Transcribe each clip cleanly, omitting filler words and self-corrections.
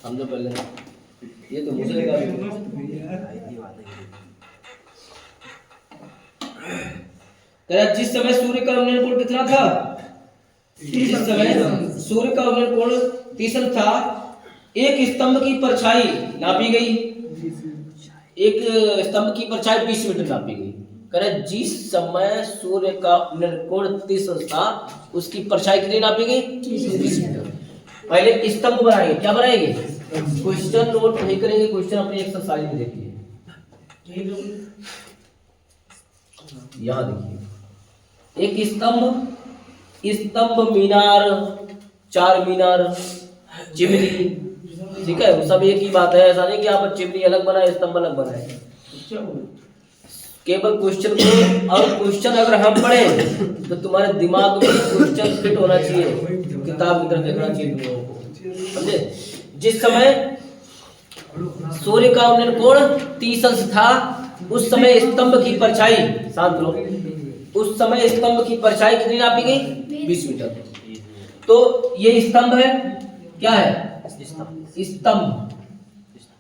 हम तो पहले ये तो मुझे लगा तेरा जिस समय सूर्य का उन्नयन कोण कितना था, जिस समय सूर्य का उन्नयन कोण 30 था, एक स्तंभ की परछाई नापी गई, एक स्तंभ की परछाई 20 मीटर नापी गई। कह रहा जिस समय सूर्य का उन्नयन कोण 30 था, उसकी परछाई कितनी नापी गई, 20 मीटर। पहले स्तंभ बनाएंगे, क्या बनाएंगे, क्वेश्चन नोट नहीं करेंगे, क्वेश्चन अपनी एक्सरसाइज में देखिए। यहां देखिए एक स्तंभ, मीनार, 4 मीनार, चिमनी, ठीक है, वो सब एक ही बात है। ऐसा नहीं कि यहाँ पर चिमनी अलग बनाए स्तंभ अलग बनाए, केवल क्वेश्चन को। और क्वेश्चन अगर हम पढ़े तो तुम्हारे दिमाग में क्वेश्चन फिट होना चाहिए, किताब की तरफ देखना चाहिए तुम लोगों को, समझे। जिस समय सूर्य का उन्नयन कोण 30 अंश था, उस समय स्तंभ की परछाई, शांत लो, उस समय स्तंभ की परछाई कितनी नापी गई, 20 मीटर। तो ये स्तंभ है, क्या है, स्तंभ।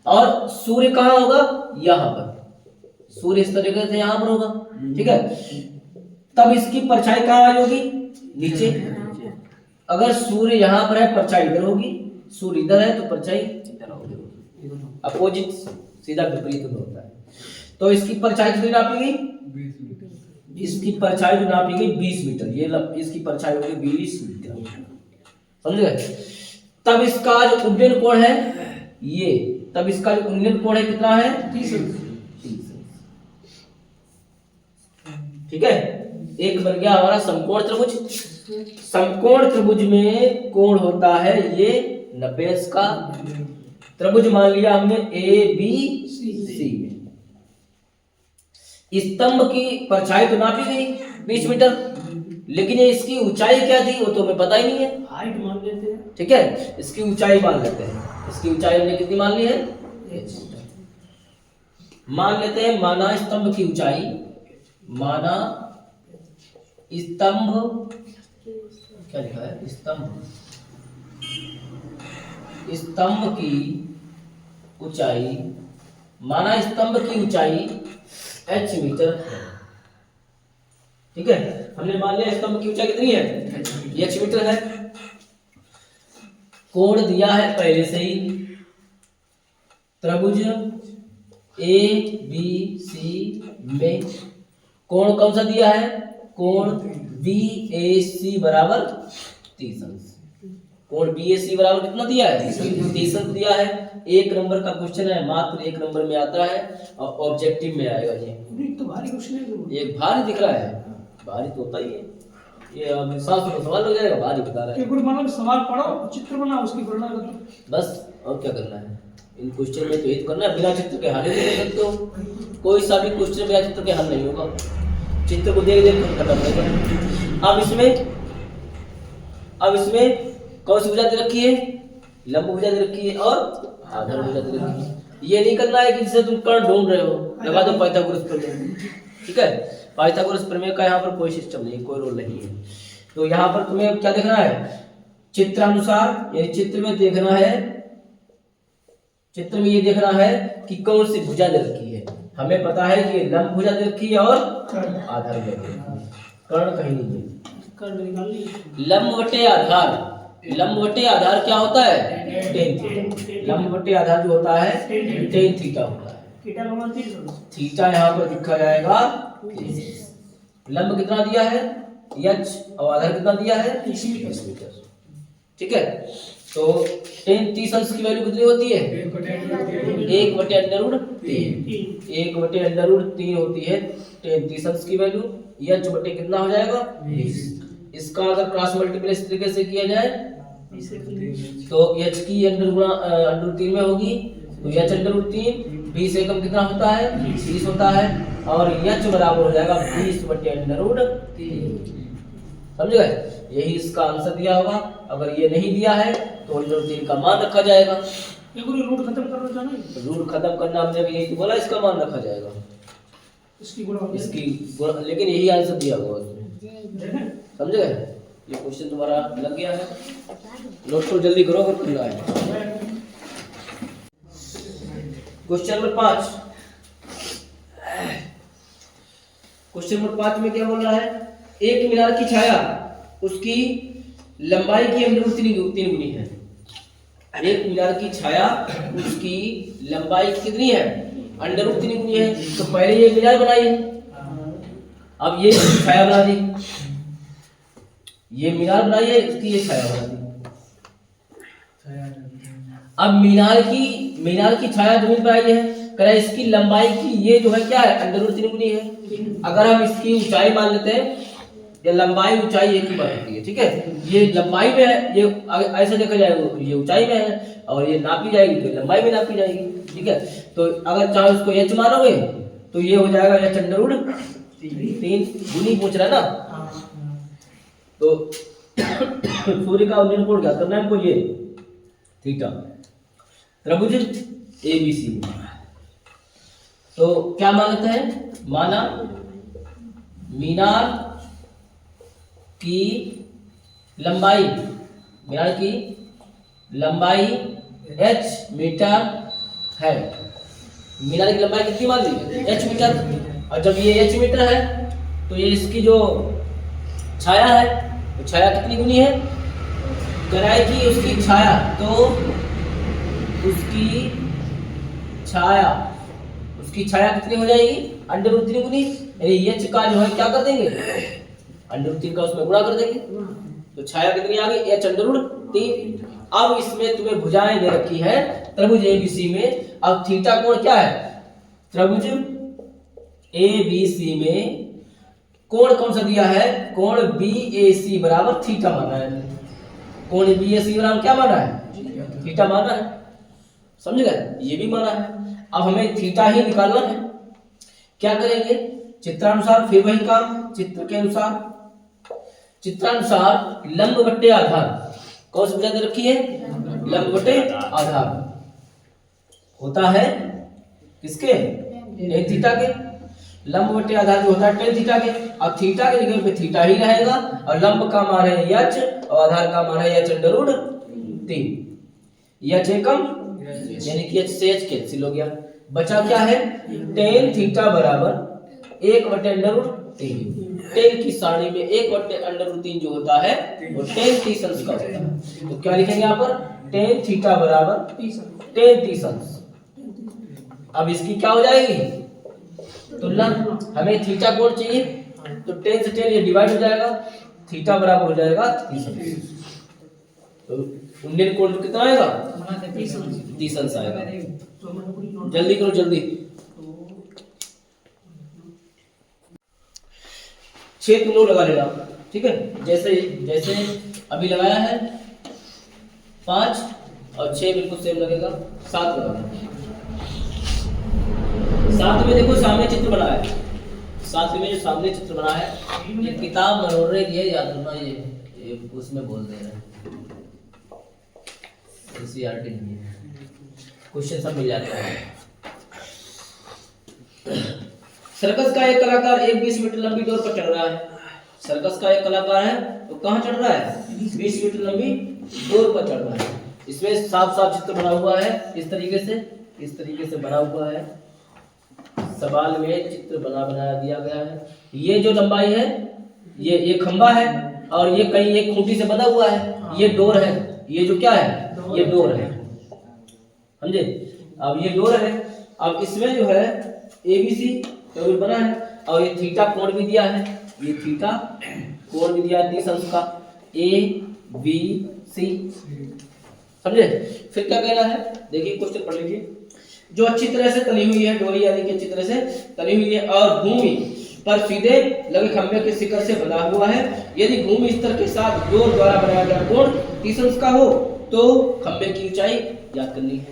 और सूर्य कहाँ होगा, यहाँ पर, सूर्य इस तरीके से यहाँ पर होगा, ठीक है। तब इसकी परछाई कहाँ आई होगी, नीचे। अगर सूर्य यहाँ पर है, परछाई इधर होगी, सूर्य इधर है तो परछाई इधर होगी, अपोजिट, सीधा विपरीत में होता है। तो इसकी परछाई कितनी नापी गई, इसकी परछाई जो नापी गई 20 मीटर, ये इसकी परछाई होगी 20 मीटर, समझ गए। तब इसका जो उन्नयन कोण है ये, तब इसका जो उन्नयन कोण है कितना है, 30, ठीक है। एक बन गया हमारा समकोण त्रिभुज। समकोण त्रिभुज में कोण होता है ये 90 अंश का। त्रिभुज मान लिया हमने ABC में। स्तंभ की परछाई तो नापी गई 20 मीटर, लेकिन ये इसकी ऊंचाई क्या थी वो तो हमें पता ही नहीं है, हाइट मान लेते हैं, ठीक है, इसकी ऊंचाई मान लेते हैं। इसकी ऊंचाई हमने कितनी मान ली है, मान लेते हैं। माना स्तंभ की ऊंचाई, माना स्तंभ, क्या लिखा है, स्तंभ की ऊंचाई, माना स्तंभ की ऊंचाई h मीटर है, ठीक है। हमने मान लिया स्तंभ की ऊंचाई कितनी है, h मीटर है। कोण दिया है पहले से ही, त्रिभुज ABC में कोण कौन सा दिया है, कोण BAC बराबर 30 अंश। कोण BAC बराबर कितना दिया है, 30 अंश दिया है। 1 नंबर का क्वेश्चन है, मात्र 1 नंबर में आता है और ऑब्जेक्टिव में आएगा। ये तो भारी क्वेश्चन है, एक भारी दिख रहा है, भारी तो होता ही है ये। अब सवाल हो जाएगा, भारी बता रहा है। मतलब सवाल पढ़ो, चित्र बनाओ, उसकी गणना करो, बस। और क्या करना है इन क्वेश्चन में, तो ये करना है। बिना चित्र के हल नहीं कर सकते हो, कोई सा भी क्वेश्चन बिना चित्र के हल नहीं होगा। चित्र को देख देख कर खत्म होगा। अब इसमें कौन सी भुजा दे रखी है, लंब भुजा दे रखी है और आधार भुजा दे रखी है। ये नहीं करना है कि जिसे तुम कर्ण ढूंढ रहे हो, लगा दो पाइथागोरस प्रमेय, ठीक है। पाइथागोरस प्रमेय का यहाँ पर कोई सिस्टम नहीं, कोई रोल नहीं है। तो यहाँ पर तुम्हें क्या देखना है, चित्रानुसार, यानी चित्र में देखना है, चित्र में ये देखना है कि कौन सी भुजा दे रखी है। हमें पता है कि लंब भुजा दे रखी है और आधार दे रखी है, कर्ण कहीं नहीं है। लंब बटे आधार, लंब बटे आधार क्या होता है, टेन थीटा। लंब बटे आधार जो होता है टेन थीटा होता है। थीटा यहाँ पर लिखा जाएगा। लंब कितना दिया है h और आधार कितना दिया है 30 मीटर, ठीक है। तो टेन 30 अंश की वैल्यू कितनी होती है, 1/√3, 1/√3 होती है टेन 30 अंश की वैल्यू। h बटे कितना हो जाएगा 20। इसका अगर क्रॉस मल्टीप्लाई इस तरीके से किया जाए तो h की √3 में होगी, तो h√3, 20 एकम कितना होता है 20 होता है, और h बराबर हो जाएगा 20/√3, समझ गए। यही इसका आंसर दिया होगा। अगर ये नहीं दिया है तो √3 का मान रखा जाएगा। रूट खत्म करना चाहिए, रूट खत्म करना हमने भी यही बोला, इसका मान रखा जाएगा, इसकी गुणा, लेकिन यही आंसर दिया होगा, समझ गए। ये क्वेश्चन तुम्हारा लग गया है, नोट को जल्दी करो अगर करना है। क्वेश्चन नंबर 5, क्वेश्चन नंबर 5 में क्या बोल रहा है? एक मीनार की छाया उसकी लंबाई की अंडर तीन गुनी है। एक मीनार की छाया उसकी लंबाई कितनी है? अंडर रूट 3 गुनी है। तो पहले ये मीनार बनाइए, अब ये छाया बना दी, ये मीनार बनाइए, इसकी ये छाया बना दी। अब मीनार की छाया जमीन पर आई है, कह रहा है इसकी लंबाई की ये जो है क्या है? अंडर रूट 3 गुनी है। अगर हम इसकी ऊंचाई मान लेते हैं, या लंबाई ऊंचाई एक ही बात होती है, ठीक है? ये लंबाई में है, ये ऐसा देखा जाएगा, ये ऊंचाई में है, और ये नापी जाएगी तो लंबाई में नापी जाएगी, ठीक है? तो अगर चाहे उसको एच मानोगे तो ये हो जाएगा एच अंडर रूट 3 गुनी, पूछ रहा है ना? तो सूर्य का उन्नयन कोण क्या करना है हमको? ये थीटा, त्रिभुज एबीसी। तो क्या मान लेते हैं? माना मीनार की लंबाई h मीटर है। मीनार की लंबाई कितनी मान ली? h metre. और जब ये h मीटर है तो ये इसकी जो छाया है, तो छाया कितनी गुनी है? कराए की उसकी छाया, तो उसकी छाया कितनी हो जाएगी? अंडर रूट 3 गुनी। यानी h का जो है क्या कर देंगे? अंडर रूट 3 का उसमें गुणा कर देंगे, तो छाया कितनी आ गई? h under root 3। अब इसमें तुम्हें भुजाएं दे रखी है त्रिभुज एबीसी में। अब थीटा कोण क्या है? त्रिभुज एबीसी में कोण कौन सा दिया है? कोण बीएसी बराबर थीटा माना है। कोण बीएसी बराबर क्या माना है? थीटा माना है, समझ गए? ये भी माना है। अब हमें थीटा ही निकालना है। क्या करेंगे? चित्रानुसार फिर वही काम, चित्र के अनुसार। चित्रानुसार लंब बट्टे आधार, कौन सी भुजा दे रखी है? लंब बट्टे आधार होता है किसके? टेन थीटा के। लंब बट्टे आधार जो होता है टेन थीटा के। अब थीटा के जगह पे थीटा ही रहेगा, और लंब का मान है h और आधार का मान है h अंडर रूट 3। h एकम यानी कि h से h कैंसिल हो गया, बचा क्या है? टेन थीटा बराबर 1 बटे अंडर रूट 3। टेन की सारणी में 1 बटे अंडर रूट 3 जो होता है वो टेन तीसंश का होता है। तो क्या लिखेंगे यहाँ पर? टेन थीटा बराबर टेन तीसंश। अब इसकी क्या हो जाएगी? तुलना। हमें थीटा कोण चाहिए, तो टेन से टेन ये डिवाइड हो जाएगा, थीटा बराबर हो जाएगा तीसंश। तो उन्नयन कोण कितना आएगा? तीसंश आएगा। जल्दी करो जल्दी। छेद तुम लोग लगा लेना, ठीक है? जैसे अभी लगाया है 5 और 6 बिल्कुल सेम लगेगा। 7 लगाना। 7 में देखो सामने चित्र बना है, 7 में जो सामने चित्र बना है, ये किताब मनोरय की है, याद रखना। ये उसमें बोल दे रहे हैं, एनसीईआरटी नहीं है, क्वेश्चन सब मिल जाता है। सर्कस का एक कलाकार एक 20 मीटर लंबी डोर पर चढ़ रहा है। सर्कस का एक कलाकार है तो कहाँ चढ़ रहा है? 20 मीटर लंबी डोर पर चढ़ रहा है। इसमें साफ साफ चित्र बना हुआ है, इस तरीके से बना हुआ है। सवाल में चित्र बनाया दिया गया है। ये जो लंबाई है, ये खंबा है, और ये कहीं एक खूंटी से बंधा हुआ है, ये डोर है। ये जो क्या है? ये डोर है, समझे? अब ये डोर है। अब इसमें जो है एबीसी टेबल बना है, और ये थीटा कोण भी दिया है, ये थीटा कोण भी दिया है तीसंश का, ए बी सी, समझे? फिर क्या कहना है? देखिए क्वेश्चन पढ़ लीजिए। जो अच्छी तरह से तली हुई है, डोरी यानी कि अच्छी तरह से तली हुई है, और भूमि पर सीधे लगे खंभे के शिखर से बना हुआ है। यदि भूमि स्तर के साथ डोर द्वारा बनाया गया कोण तीसंश का हो तो खंभे की ऊंचाई ज्ञात करनी है।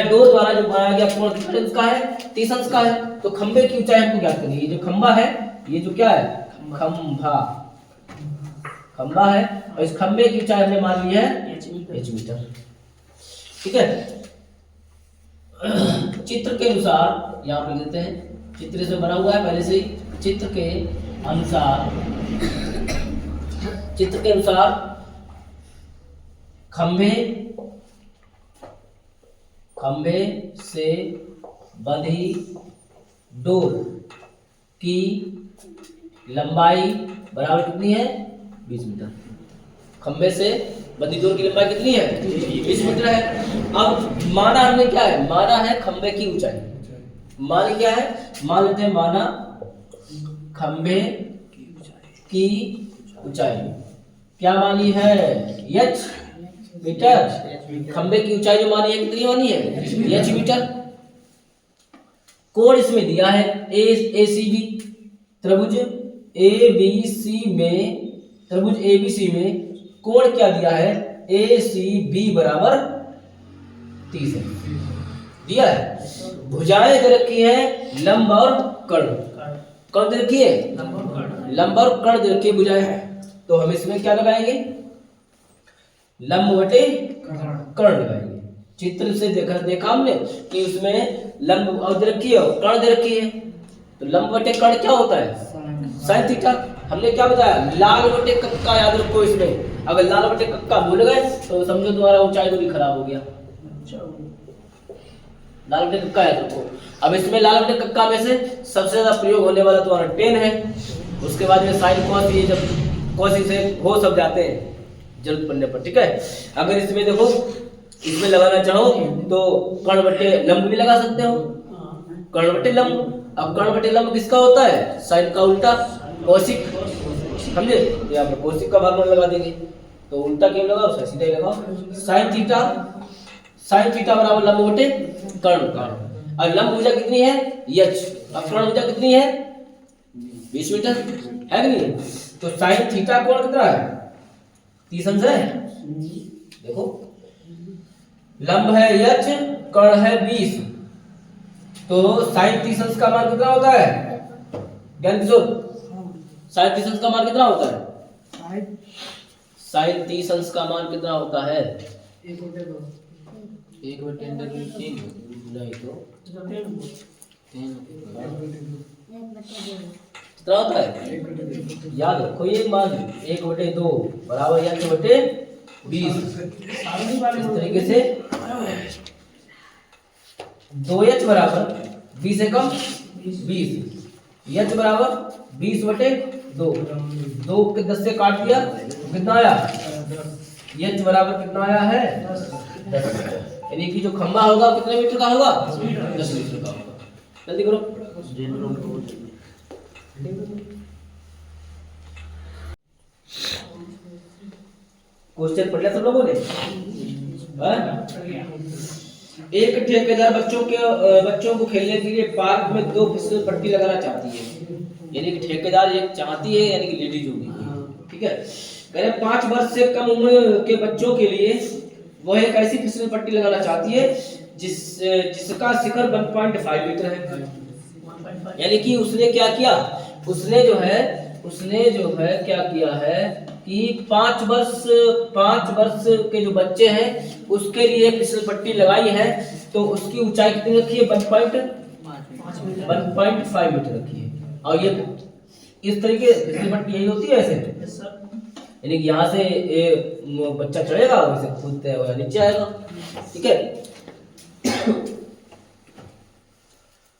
डोर द्वारा जो बनाया गया कोण तीसंश का है, तीसंश का है, तो खंभे की ऊंचाई हमको ज्ञात करनी है। ये जो खंभा है, ये जो क्या है? खंभा है, और इस खंभे की ऊंचाई हमने मान ली है h मीटर, ठीक है? चित्र के अनुसार यहाँ पे देते हैं, चित्र से बना हुआ है पहले से ही। चित्र के अनुसार खंभे खंभे से बंधी डोर की लंबाई बराबर कितनी है? 20 मीटर। खंभे से बंधी डोर की लंबाई कितनी है? 20 मीटर है। अब माना हमने क्या है? माना है खंभे की ऊंचाई। मान क्या है? मान लेते हैं माना खंभे की ऊंचाई क्या मानी है? h metre. खंभे की ऊंचाई जो मानी है कितनी मानी है? h metre. कोण इसमें दिया है ACB, त्रिभुज ABC में, त्रिभुज ABC में कोण क्या दिया है? ACB बराबर 30 है, दिया है। भुजाएं दे रखी है लंब और कर्ण। कर्ण दे रखी है, लंब और कर्ण दे रखी है भुजाएं है। तो हम इसमें क्या लगाएंगे? लंब बटे कर्ण लगाएंगे। चित्र से देखा हमने कि उसमें लंब और दे रखी है और कर्ण दे रखी है। तो लंब बटे कर्ण क्या होता है? Sine theta. हमने क्या बताया? लाल बटे कक्का याद रखो। इसमें अगर लाल बटे कक्का भूल गए तो समझो तुम्हारा ऊंचाई तो भी खराब हो गया। लाल बटे कक्का याद रखो। अब इसमें लाल बटे कक्का में से सबसे ज्यादा प्रयोग होने वाला तुम्हारा टेन है। उसके बाद में साइन कॉस, ये जब कॉस से हो सब जाते हैं जरूरत पड़ने पर, ठीक है। अगर इसमें देखो, इसमें लगाना चाहो तो कर्ण बटे लंब भी लगा सकते हो, कर्ण बटे लंब। अब कर्ण बटे लंब किसका होता है? साइन का उल्टा, कोसिक, समझे? यहाँ पर कोसिक का फॉर्मूला लगा देंगे। तो उल्टा क्यों लगाओ? सीधा ही लगाओ। साइन थीटा, साइन थीटा बराबर लंब बटे कर्ण का। और लंब भुजा कितनी है? h। अब कर्ण भुजा कितनी है? 20 मीटर है कि नहीं? तो साइन थीटा कोण कितना है? 30 अंश है। देखो लंब है h, कर्ण है 20, तो साइन 30 अंश का मान कितना होता है? ज्ञान किशोर, साइन 30 अंश का मान कितना होता है? साइन 30 अंश का मान कितना होता है? 1/3 नहीं तो कितना होता है? याद रखो ये मान 1/2 बराबर h बटे 20। इस तरीके से 2h बराबर 20 एकम 20, h बराबर 20/2। 2 के 10 से काट दिया तो कितना आया? h बराबर कितना आया है? 10। यानी कि जो खंभा होगा कितने मीटर का होगा? 10 मीटर का होगा। जल्दी करो। क्वेश्चन पढ़ लिया सब लोगों ने? एक ठेकेदार बच्चों को खेलने के लिए पार्क में 2 फिसल पट्टी लगाना चाहती है। यानी कि ठेकेदार ये चाहती है, यानी कि लेडीज होगी, ठीक है। कह रहे 5 वर्ष से कम उम्र के बच्चों के लिए वह एक ऐसी फिसल पट्टी लगाना चाहती है जिसका शिखर 1.5 मीटर है। यानी कि उसने क्या किया? उसने जो है क्या किया है कि 5 वर्ष के जो बच्चे हैं उसके लिए फिसल पट्टी लगाई है। तो उसकी ऊंचाई कितनी रखी है? 1.5 मीटर रखी है। और ये इस तरीके फिसल पट्टी यही होती है ऐसे, यानी कि यहाँ से बच्चा चढ़ेगा और इसे कूदते हुए नीचे आएगा, ठीक है।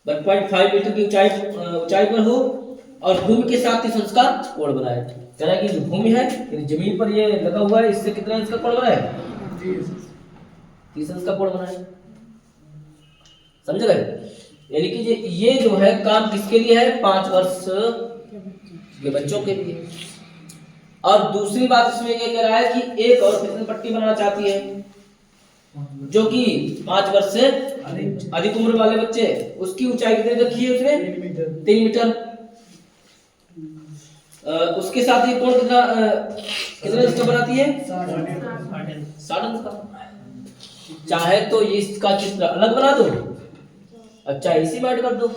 1.5 मीटर की ऊंचाई पर हो और भूमि के साथ 30 अंश का कोण बनाए। कह कि जो भूमि है जमीन पर ये लगा हुआ है, इससे कितना अंश का कोण बनाए? 30 अंश का कोण बनाए। समझ गए? यानी कि ये जो है काम किसके लिए है? 5 वर्ष के बच्चों के लिए। और दूसरी बात इसमें ये कह रहा है कि एक और फिसल पट्टी बनाना चाहती है जो कि 5 वर्ष से अधिक उम्र वाले बच्चे, उसकी ऊंचाई कितनी रखी है उसने? 3 मीटर। उसके साथ ये कोण कितने अंश का बनाती है? 60 अंश का। चाहे तो ये इसका चित्र अलग बना दो, अच्छा इसी में ऐड कर दो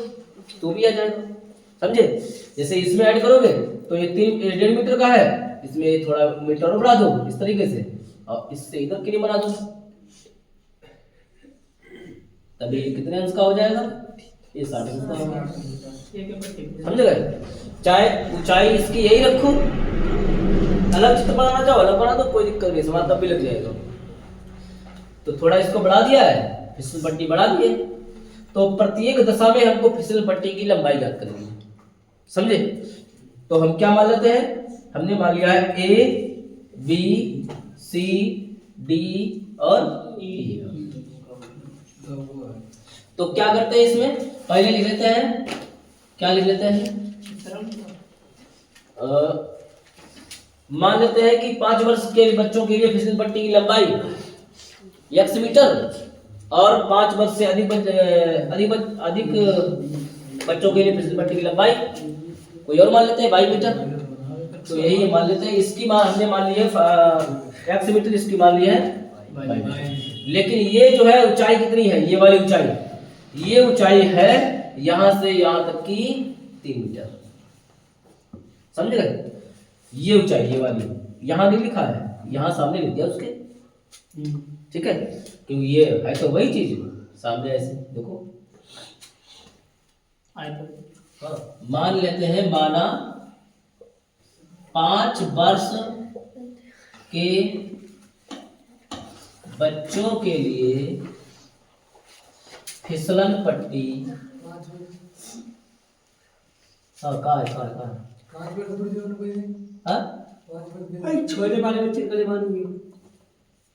तो भी आ जाएगा, समझे? जैसे इसमें ऐड करोगे तो ये 1.5 मीटर का है, इसमें थोड़ा मीटर और बढ़ा दो इस तरीके से, और इससे इधर के लिए बना दो, तभी कितने अंश का हो जाएगा? ये 60 अंश का होगा। समझ गए? चाहे ऊंचाई इसकी यही रखो, अलग चित्र बनाना चाहो अलग बना दो, कोई दिक्कत नहीं, समान तब भी लग जाएगा। तो थोड़ा इसको बढ़ा दिया है, फिसल पट्टी बढ़ा दिए, तो प्रत्येक दशा में हमको फिसल पट्टी की लंबाई ज्ञात करनी है, समझे। तो हम क्या मान लेते हैं, हमने मान लिया है ए बी सी डी और ई। तो क्या करते हैं, इसमें पहले लिख लेते हैं, क्या लिख लेते हैं, मान लेते हैं कि 5 वर्ष के बच्चों के लिए फिसल पट्टी की लंबाई x मीटर और 5 वर्ष से अधिक बच्चों के लिए फिसल पट्टी की लंबाई कोई और मान लेते हैं y मीटर। तो यही मान लेते हैं, इसकी मान हमने मान ली है x मीटर, इसकी मान ली है y मीटर। लेकिन ये जो है ऊंचाई कितनी है, ये वाली ऊंचाई, ये ऊंचाई है यहां से यहां तक की 3 मीटर, समझ गए। ये ऊंचाई ये वाली यहां नहीं लिखा है, यहां सामने लिख दिया उसके, ठीक है, क्योंकि ये है तो वही चीज सामने ऐसे देखो। हाँ, मान लेते हैं, माना 5 वर्ष के बच्चों के लिए फिसलन पट्टी, हाँ कहाँ है छोटे वाले बच्चे के लिए मानूंगी,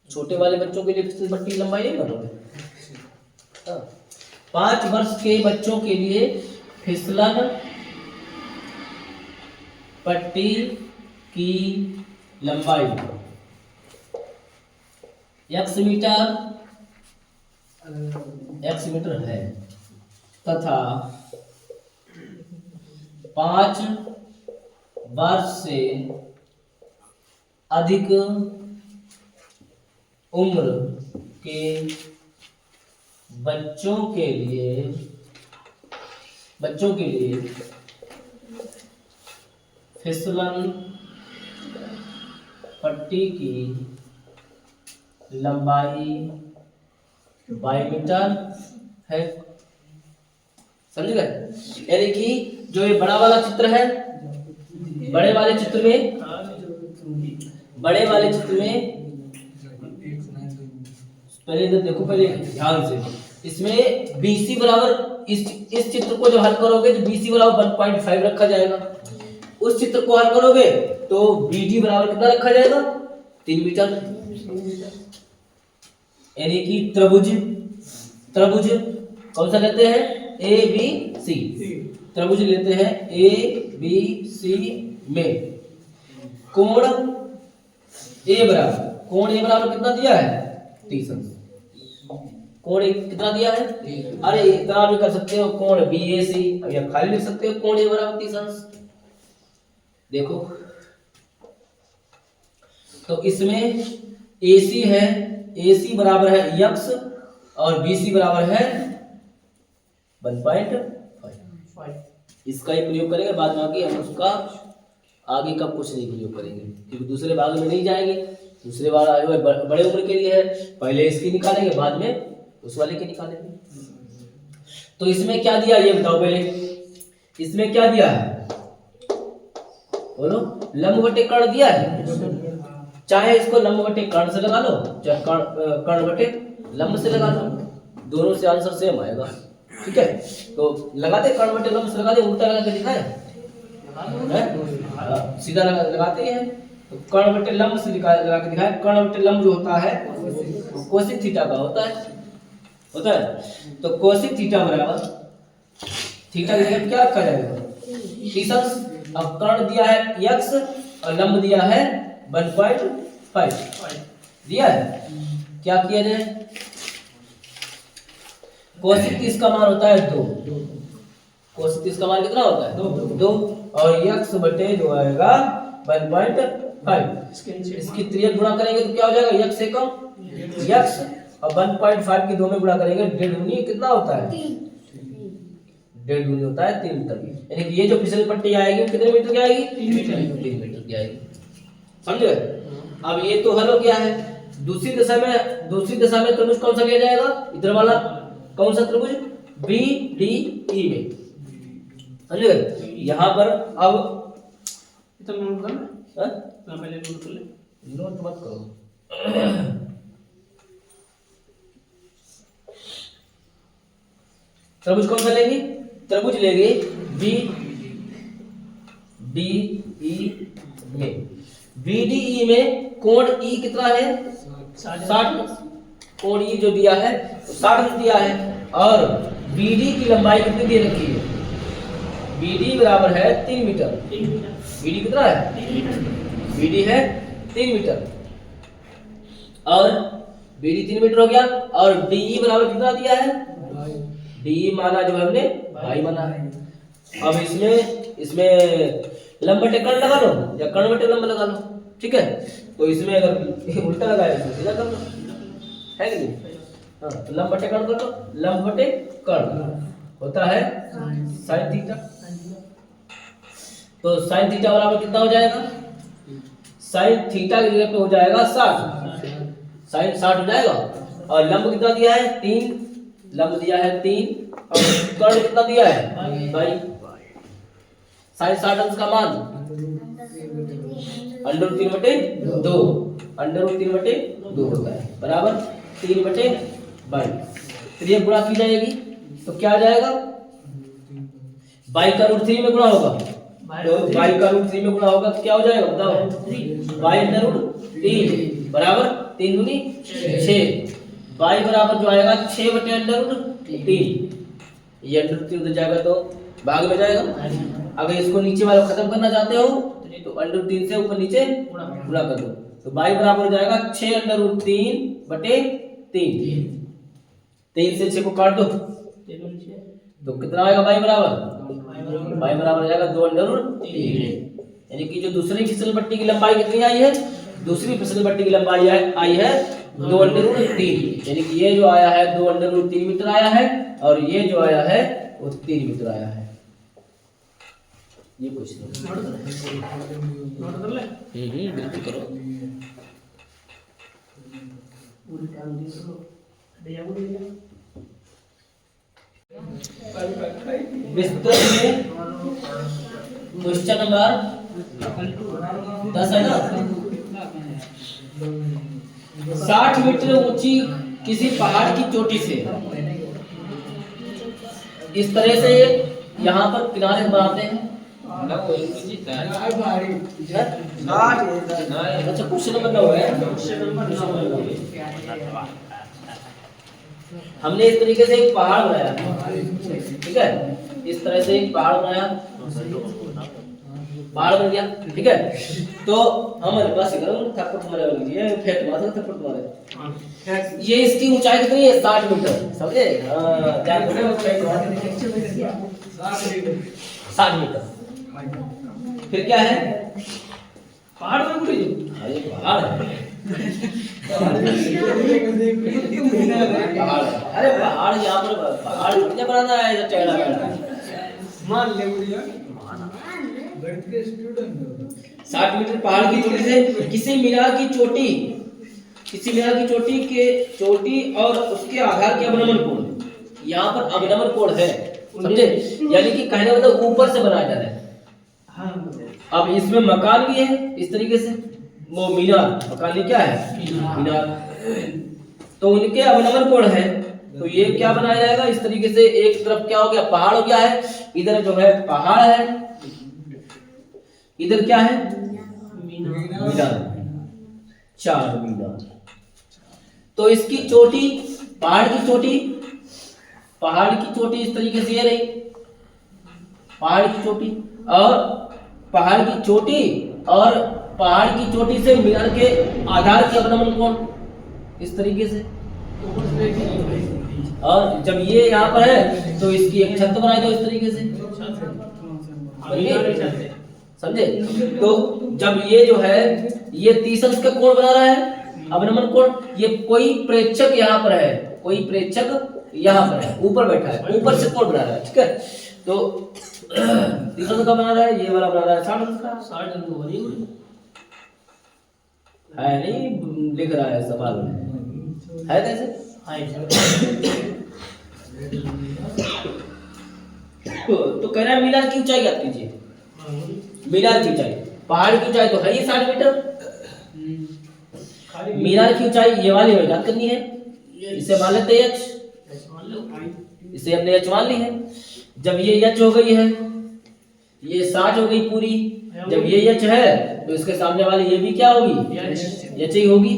छोटे वाले बच्चों के लिए फिसल पट्टी की लंबाई नहीं मानोगे। 5 वर्ष के बच्चों के लिए फिसलन पट्टी की लंबाई x मीटर है तथा 5 वर्ष से अधिक उम्र के बच्चों के लिए फिसलन पट्टी की लंबाई 22 मीटर है, समझ गए। यानी कि जो ये बड़ा वाला चित्र है, बड़े वाले चित्र में पहले इधर देखो, पहले ध्यान से, इसमें BC बराबर इस चित्र को जो हल करोगे तो BC बराबर 1.5 रखा जाएगा। उस चित्र को हल करोगे तो BD बराबर कितना रखा जाएगा, 3 मीटर। यानी कि त्रिभुज कौन सा लेते हैं, ABC त्रिभुज लेते हैं ABC में कोण A बराबर कितना दिया है, 30 अंश। कोण कितना दिया है, अरे इतना भी कर सकते हो, कोण BAC, या खाली लिख सकते हो कोण A बराबर 30 अंश। देखो तो इसमें AC है, AC बराबर है x और BC बराबर है 1.5। इसका ही प्रयोग करेंगे बाद में, आगे हम उसका आगे का कुछ नहीं प्रयोग करेंगे, क्योंकि दूसरे भाग में नहीं जाएंगे। दूसरे वाला बड़े उम्र के लिए है, पहले इसकी निकालेंगे, बाद में उस वाले की निकालेंगे। तो इसमें क्या दिया ये बताओ पहले, इसमें क्या दिया है, बोलो। लंब बटे कर्ण दिया है, चाहे इसको लंब बटे कर्ण से लगा लो, चाहे कर्ण बटे लंब से लगा लो, दोनों से आंसर सेम आएगा, ठीक है। तो लगा दे, कर्ण बटे लंब से लगा दे, उल्टा लगा के दिखाए, सीधा लगाते हैं। तो कर्ण बटे लंब से लगा के दिखाए। कर्ण बटे लंब जो होता है कोसिक थीटा का होता है। तो कोसिक थीटा बराबर, थीटा की जगह क्या रखा जाएगा, 30 अंश। अब कर्ण दिया है x और लंब दिया है 1.5 दिया है। क्या किया जाए, कोसिक 30 का मान होता है 2, कोसिक 30 का मान कितना होता है 2, और x बटे जो आएगा 1.5। इसकी 3 गुणा करेंगे तो क्या हो जाएगा, x से कम x, और 1.5 की 2 में गुणा करेंगे, 1.5 कितना होता है, 1.5 होता है 3 मीटर। यानी कि ये जो फिसल पट्टी आएगी वो कितने मीटर की आएगी, 3 मीटर की आएगी, समझ गए। अब ये तो हल हो गया है। दूसरी दिशा में त्रिभुज कौन सा लिया जाएगा, इधर वाला कौन सा त्रिभुज, BDE में, समझ गए। यहाँ पर अब नोट मत करो त्रिभुज कौन सा लेंगे? त्रिभुज लेंगे बी डी ई में। BDE में कोण E कितना है? 60। कोण E जो दिया है 60 दिया है। और BD की लंबाई कितनी दे रखी है? BD बराबर है 3 मीटर। BD कितना है? BD है 3 मीटर। और BD 3 मीटर हो गया। और DE बराबर कितना दिया है? DE माना जो हमने भाई माना है। अब इसमें लंब बटे कर्ण लगा लो या कर्ण बटे लंब लगा लो, ठीक है। तो इसमें अगर उल्टा लगाया तो सीधा कर लो, है कि नहीं? हाँ, तो लंब बटे कर्ण कर लो। लंब बटे कर्ण होता है sin थीटा। तो sin थीटा बराबर कितना हो जाएगा? sin थीटा की जगह पे हो जाएगा 60। sin 60 हो जाएगा। और लंब कितना दिया है? 3। लंब दिया है 3 और कर्ण कितना दिया है? भाई sin 60 अंश का मान √3/2 √3/2 होता है बराबर 3/22। तो ये गुणा की जाएगी तो क्या आ जाएगा? बाई का √3 में गुणा होगा। तो बाई का √3 में गुणा होगा तो क्या हो जाएगा बताओ? बाई √3 बराबर 3 दूनी 6। बाई बराबर जो आएगा 6/√3। ये √3 उधर जाएगा तो भाग में जाएगा। अगर इसको नीचे वाला खत्म करना चाहते हो तो √3 से ऊपर नीचे गुणा कर दो। तो बाई बराबर हो जाएगा 6√3/3। 3 से 6 को काट दो तो कितना आएगा बाई बराबर? बाई बराबर हो जाएगा 2√3। यानी कि जो दूसरी फिसल पट्टी की लंबाई कितनी आई है? दूसरी फिसल पट्टी की लंबाई आई है 2√3। यानी कि ये जो आया है 2√3 मीटर आया है और ये जो आया है वो 3 मीटर आया है। ये क्वेश्चन नोट कर ले। बिल्कुल करो। विस्तृत में क्वेश्चन नंबर 10 है ना। 60 मीटर ऊंची किसी पहाड़ की चोटी से इस तरह से यहाँ पर किनारे बनाते हैं। अच्छा क्वेश्चन नंबर 9 है। हमने इस तरीके से एक पहाड़ बनाया, ठीक है। इस तरह से एक पहाड़ बनाया, पहाड़ बन गया, ठीक है। तो हमारे पास थप्पड़ तुम्हारे ये फेंक मारा थप्पड़ तुम्हारे। ये इसकी ऊंचाई कितनी है? 60 मीटर, समझे? 60 मीटर। फिर क्या है? पहाड़ में पूरी अरे पहाड़ है। अरे पहाड़ यहाँ पर पहाड़ कितने बनाना है? इधर टेढ़ा टेढ़ा मान ले बुढ़िया 60 मीटर पहाड़ की चोटी से किसी मीनार की चोटी और उसके आधार के अवनमन कोण, यहाँ पर अवनमन कोण है, समझे? यानी कि कहने मतलब ऊपर से बनाया जा रहा है। अब इसमें मकान भी है इस तरीके से, वो मीनार मकान क्या है? मीनार। तो उनके अवनमन कोण है तो ये क्या बनाया जाएगा? इस तरीके से एक तरफ क्या हो गया? पहाड़ हो गया है। इधर जो है पहाड़ है, इधर क्या है? मीनार। 4 मीनार। तो इसकी चोटी पहाड़ की चोटी इस तरीके से ये रही, पहाड़ की चोटी और पहाड़ की चोटी से मीनार के आधार के अवनमन कोण इस तरीके से। और जब ये यहाँ पर है तो इसकी एक छत बनाई दो इस तरीके से, समझे? तो जब ये जो है ये 30 अंश का कोण बना रहा है अवनमन कोण। ये कोई प्रेक्षक यहाँ पर है, यहाँ पर है, ऊपर बैठा है, ऊपर से कोण बना रहा है, ठीक है। तो 30 अंश का बना रहा है, ये वाला बना रहा है 60 अंश का। 60 अंश है नहीं लिख रहा है सवाल में, है कैसे? तो कह रहा है मीनार की ऊंचाई याद कीजिए। मीनार की ऊंचाई, पहाड़ की ऊंचाई तो है ही 60 मीटर। मीनार की ऊंचाई ये वाली याद करनी है, इसे मान लेते हैं x। इसे हमने h मान ली है। जब ये h हो गई है, ये 60 हो गई पूरी, जब ये h है तो इसके सामने वाली ये भी क्या होगी, h ही होगी,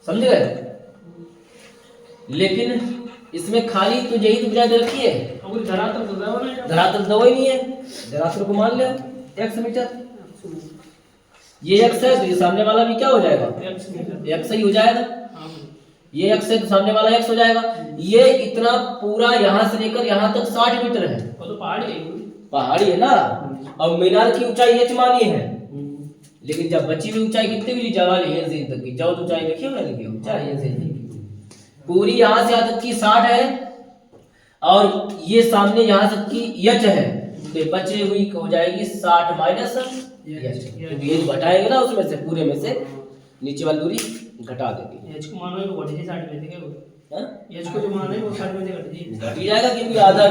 समझ गए। लेकिन इसमें खाली तो यही बुझा दे रखी है, धरातल दवा ही नहीं है, धरातल को मान लो x मीटर, ये x है तो ये सामने वाला भी क्या हो जाएगा, x ही हो जाएगा, ये x है तो सामने वाला x हो जाएगा। ये इतना पूरा यहाँ से लेकर यहाँ तक 60 मीटर है, तो पहाड़ी है ना। और मीनार की ऊंचाई h मानी है, लेकिन जब बची हुई ऊंचाई कितनी हुई, जवाली है से तक की, जो ऊंचाई देखिए ना, देखिए ऊंचाई है से पूरी यहाँ से यहाँ तक की 60 है, और ये सामने यहाँ तक की h है, तो बचे हुई हो जाएगी 60 माइनस क्योंकि ये घटाएंगे ना उसमें से, पूरे में से नीचे वाली दूरी घटा देंगे। h को मानो है वो 60 में से क्या होगा, h को जो मानो है वो 60 में से घट ही जाएगा, क्योंकि आधा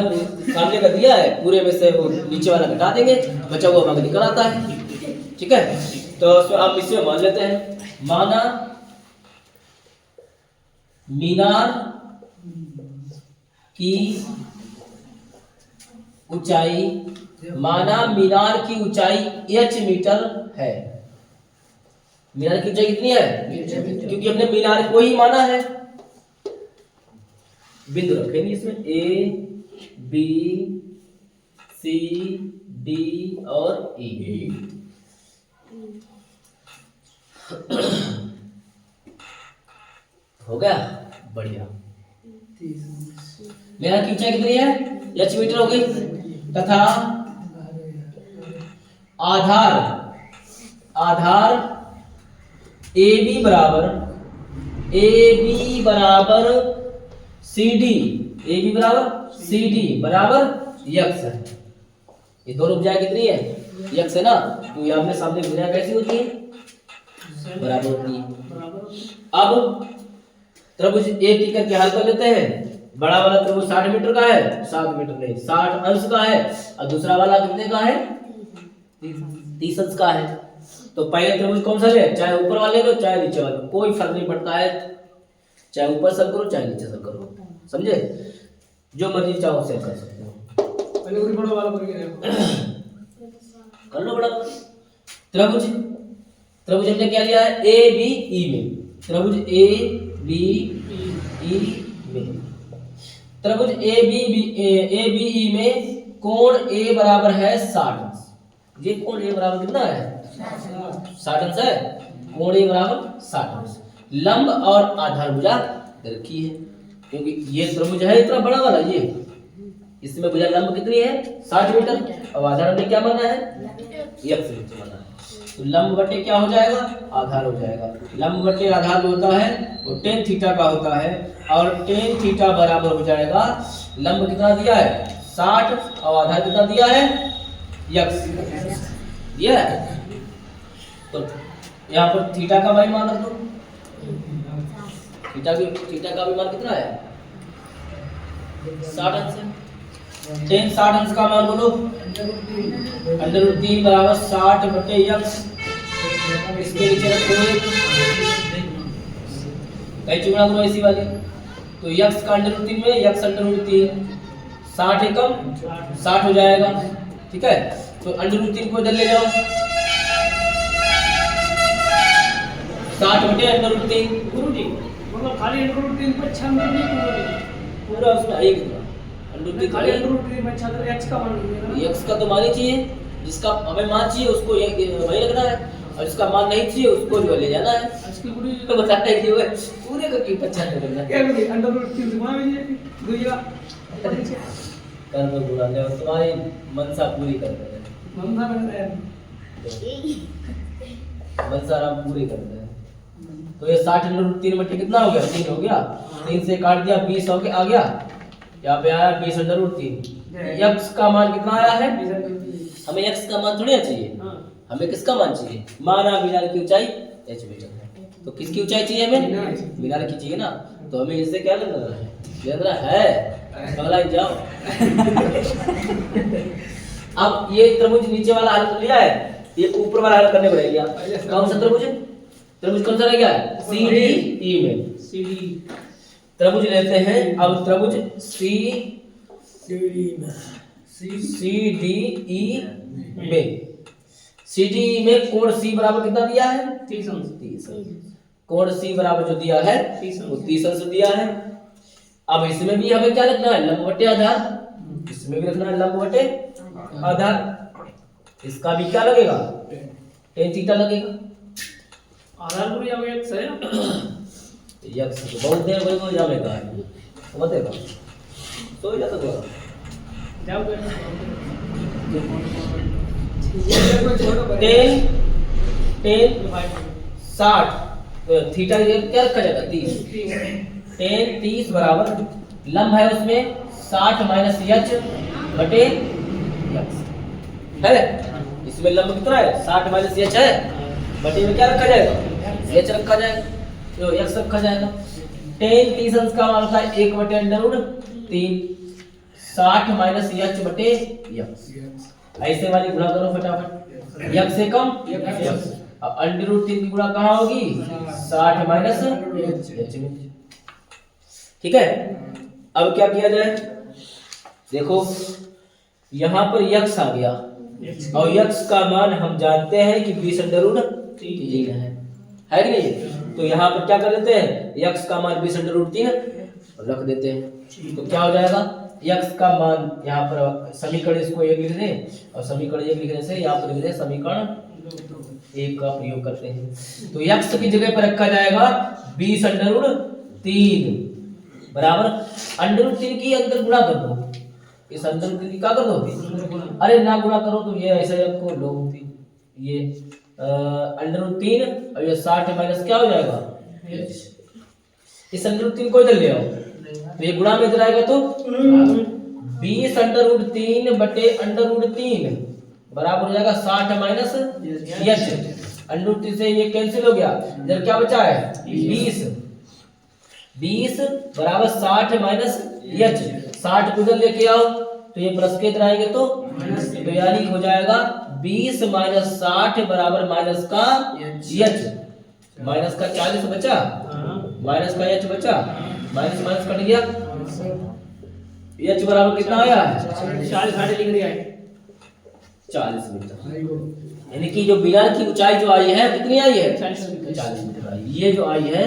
सामने का दिया है, पूरे में से वो नीचे वाला घटा देंगे, बचा हुआ भाग निकल आता है। ठीक है, तो आप इसमें मान लेते हैं, माना मीनार की ऊंचाई, माना मीनार की ऊंचाई h मीटर है। मीनार की ऊंचाई कितनी है, क्योंकि हमने मीनार को ही माना है। बिंदु रखेंगे इसमें A, B, C, D और E। हो गया, बढ़िया। मीनार की ऊंचाई कितनी है, h मीटर हो गई, तथा आधार AB बराबर CD, AB बराबर CD बराबर x है। ये दोनों भुजाएं कितनी है, x है ना, तो ये आपने सामने भुजाएं कैसी होती है, बराबर होती है। अब त्रिभुज एक की करके हल कर लेते हैं। बड़ा वाला त्रिभुज 60 मीटर का है, 7 मीटर नहीं 60 अंश का है, और दूसरा वाला कितने का है, 30 अंश का है। तो पहले त्रिभुज कौन सा ले, चाहे ऊपर वाले लो चाहे नीचे वाले, कोई फर्क नहीं पड़ता है, चाहे ऊपर सर करो चाहे नीचे सर करो, समझे, जो मर्जी चाहो सेट कर सकते हो। पहले ऊपर बड़ा वाला कर लो बड़ा त्रिभुज। त्रिभुज हमने क्या लिया है, ए बी ई में, त्रिभुज ए बी ई में, त्रिभुज ए बी ई में कोण ए बराबर है 60। ये कोण ए बराबर कितना है, 60 है, कोण ए बराबर 60। लंब और आधार भुजा रखी है, क्योंकि ये त्रिभुज है इतना बड़ा वाला, ये इसमें भुजा लंब कितनी है 60 मीटर, और आधार हमने क्या माना है, x मीटर माना है। तो लंब बटे क्या हो जाएगा, आधार हो जाएगा। लंब बटे आधार जो होता है वो tan थीटा का होता है, और tan थीटा बराबर हो जाएगा, लंब कितना दिया है 60 और आधार कितना दिया है x दिया है। तो यहाँ पर थीटा का मान रख दो, थीटा का भी मान कितना है 60 अंश है। tan 60 अंश का मान बोलो, √3 बराबर 60 बटे x, इसके नीचे रखो कई चुगना करो ऐसी वाली, तो x का √3 में x √3 60 एकम 60 हो जाएगा। ठीक है, तो √3 को इधर ले जाओ, 60 बटे √3, मतलब खाली √3 पर 6 नहीं पूरा उसमें है कितना √3 खाली √3 में 6 x का मान लीजिए, x का तो मान ही चाहिए, जिसका हमें मान चाहिए उसको वही रखना है, और जिसका मान नहीं चाहिए उसको जो ले जाना है। इसकी पूरी तो बताता है कि वो पूरे को क्यों 95 करना क्या बोलिए, √3 घुमा लीजिए दुइया कर्म बुलाने और तुम्हारी मनसा पूरी कर दे रहे मनसा बन रहा है, मनसा राम पूरी कर दे। तो ये 60 √3 में कितना हो गया, 3 हो गया, 3 से काट दिया 20 हो गया, आ गया यहाँ पे आया 20 √3। x का मान कितना आया है, हमें x का मान थोड़ी चाहिए, हमें किसका मान चाहिए, माना मीनार की ऊंचाई h मीटर है, तो किसकी ऊंचाई चाहिए हमें, मीनार की चाहिए ना, तो हमें इससे क्या लेना है, अगला जाओ। अब ये त्रिभुज नीचे वाला हल कर लिया है, ये ऊपर वाला हल करने को रह गया। कौन सा त्रिभुज, त्रिभुज कौन सा रह गया, सी डी ई में, सी डी त्रिभुज लेते हैं। अब त्रिभुज सी सी डी ई में सी डी ई में कोण सी बराबर कितना दिया है? 30 अंश। 30 अंश। कोण सी बराबर जो दिया है 30 वो 30 अंश दिया है। अब इसमें भी हमें क्या लिखना है? लंब बटे आधार। इसमें भी लिखना है लंब बटे आधार। इसका भी क्या लगेगा? tan थीटा लगेगा। आधार पर या x है यक्स तो बहुत देर वही हो जाएगा बताएगा तो या तो जाओ टेन 60 थीटा क्या रखा जाएगा? 30 टेन 30 बराबर लंब है उसमें 60 माइनस एच बटे यक्स है। इसमें लंब कितना है? 60 माइनस एच है बटे में क्या रखा जाएगा? एच रखा जाएगा तो यक्स रखा जाएगा। टेन 30 अंश का मान होता है 1 बटे अंडर रूट 3 60 माइनस एच बटे यक्स। ऐसे वाली गुणा करो फटाफट। यक्स से कम यक्स। अब अंडर रूट 3 की गुणा कहाँ होगी? 60 माइनस एच में। ठीक है, अब क्या किया जाए? देखो यहाँ पर यक्स आ गया और यक्स का मान हम जानते हैं कि 20 अंडर रूट 3 है कि नहीं? तो यहाँ पर क्या कर देते हैं? यक्स का मान 20 अंडर रूट 3 रख देते हैं। तो क्या हो जाएगा? यक्स का मान यहाँ पर समीकरण इसको 1 लिख दें और समीकरण 1 लिखने से यहाँ पर लिख दें समीकरण 1 का प्रयोग करते हैं। तो यक्स की जगह पर रखा जाएगा 20 अंडर रूट 3 बराबर अंडर रूट 3 की अंदर गुणा कर दो। इस अंडर रूट 3 की क्या कर दो? अरे ना गुणा करो तो ये ऐसे आपको लो ये अंडर रूट 3 और ये 60 माइनस क्या हो जाएगा? इस अंडर रूट 3 को इधर ले आओ तो ये गुणा में इधर आएगा तो 20 अंडर रूट 3 बटे अंडर रूट 3 बराबर हो जाएगा 60 माइनस एच। अंडर रूट 3 से ये कैंसिल हो गया, इधर क्या बचा है? 20 बराबर 60 माइनस एच। 60 को इधर लेके आओ तो ये प्लस के इधर आएंगे तो यानी हो जाएगा 20 माइनस 60 बराबर माइनस का एच। माइनस का 40 बचा, माइनस का एच बचा, माइनस माइनस कट गया। एच बराबर कितना आया? 40 लिख दिया है 40 मीटर। यानी कि जो मीनार की ऊंचाई जो आई है कितनी आई है? 40 मीटर आई। ये जो आई है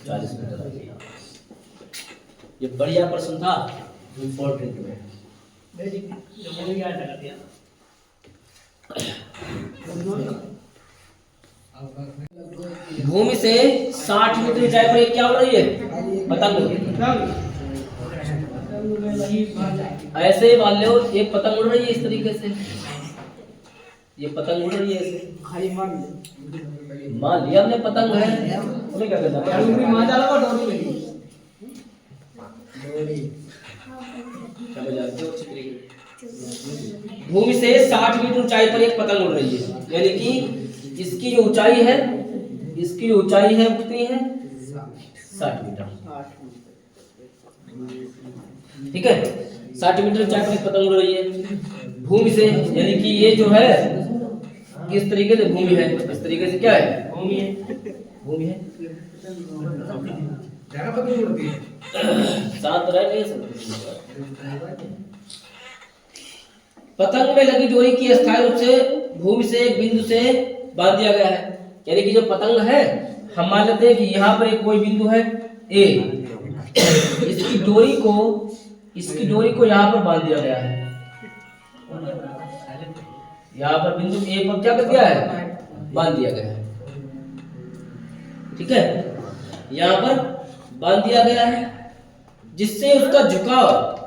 40 मीटर आई। ये बढ़िया प्रश्न था, इंपॉर्टेंट में। भूमि से 60 मीटर ऊंचाई पर क्या उड़ रही है? पतंग। ऐसे मान लो एक पतंग उड़ रही है इस तरीके से, ये पतंग उड़ रही है ऐसे। मान लिया हमने पतंग है, हमें क्या करना? भूमि से 60 मीटर ऊंचाई पर एक पतंग उड़ रही है, यानी कि इसकी जो ऊंचाई है, इसकी जो ऊंचाई है कितनी है? 60 मीटर। ठीक है, 60 मीटर ऊंचाई पर एक पतंग उड़ रही है भूमि से, यानी कि ये जो है इस तरीके से भूमि है, इस तरीके से क्या है? भूमि है। भूमि है। सात रह पतंग में लगी डोरी की स्थायी रूप से भूमि से एक बिंदु से बांध दिया गया है। यानी कि जो पतंग है, हम मान लेते हैं कि यहाँ पर एक कोई बिंदु है ए, इसकी डोरी को यहाँ पर बांध दिया गया है। यहाँ पर बिंदु ए पर क्या कर दिया है? बांध दिया गया है। ठीक है, यहाँ पर बांध दिया गया है, जिससे उसका झुकाव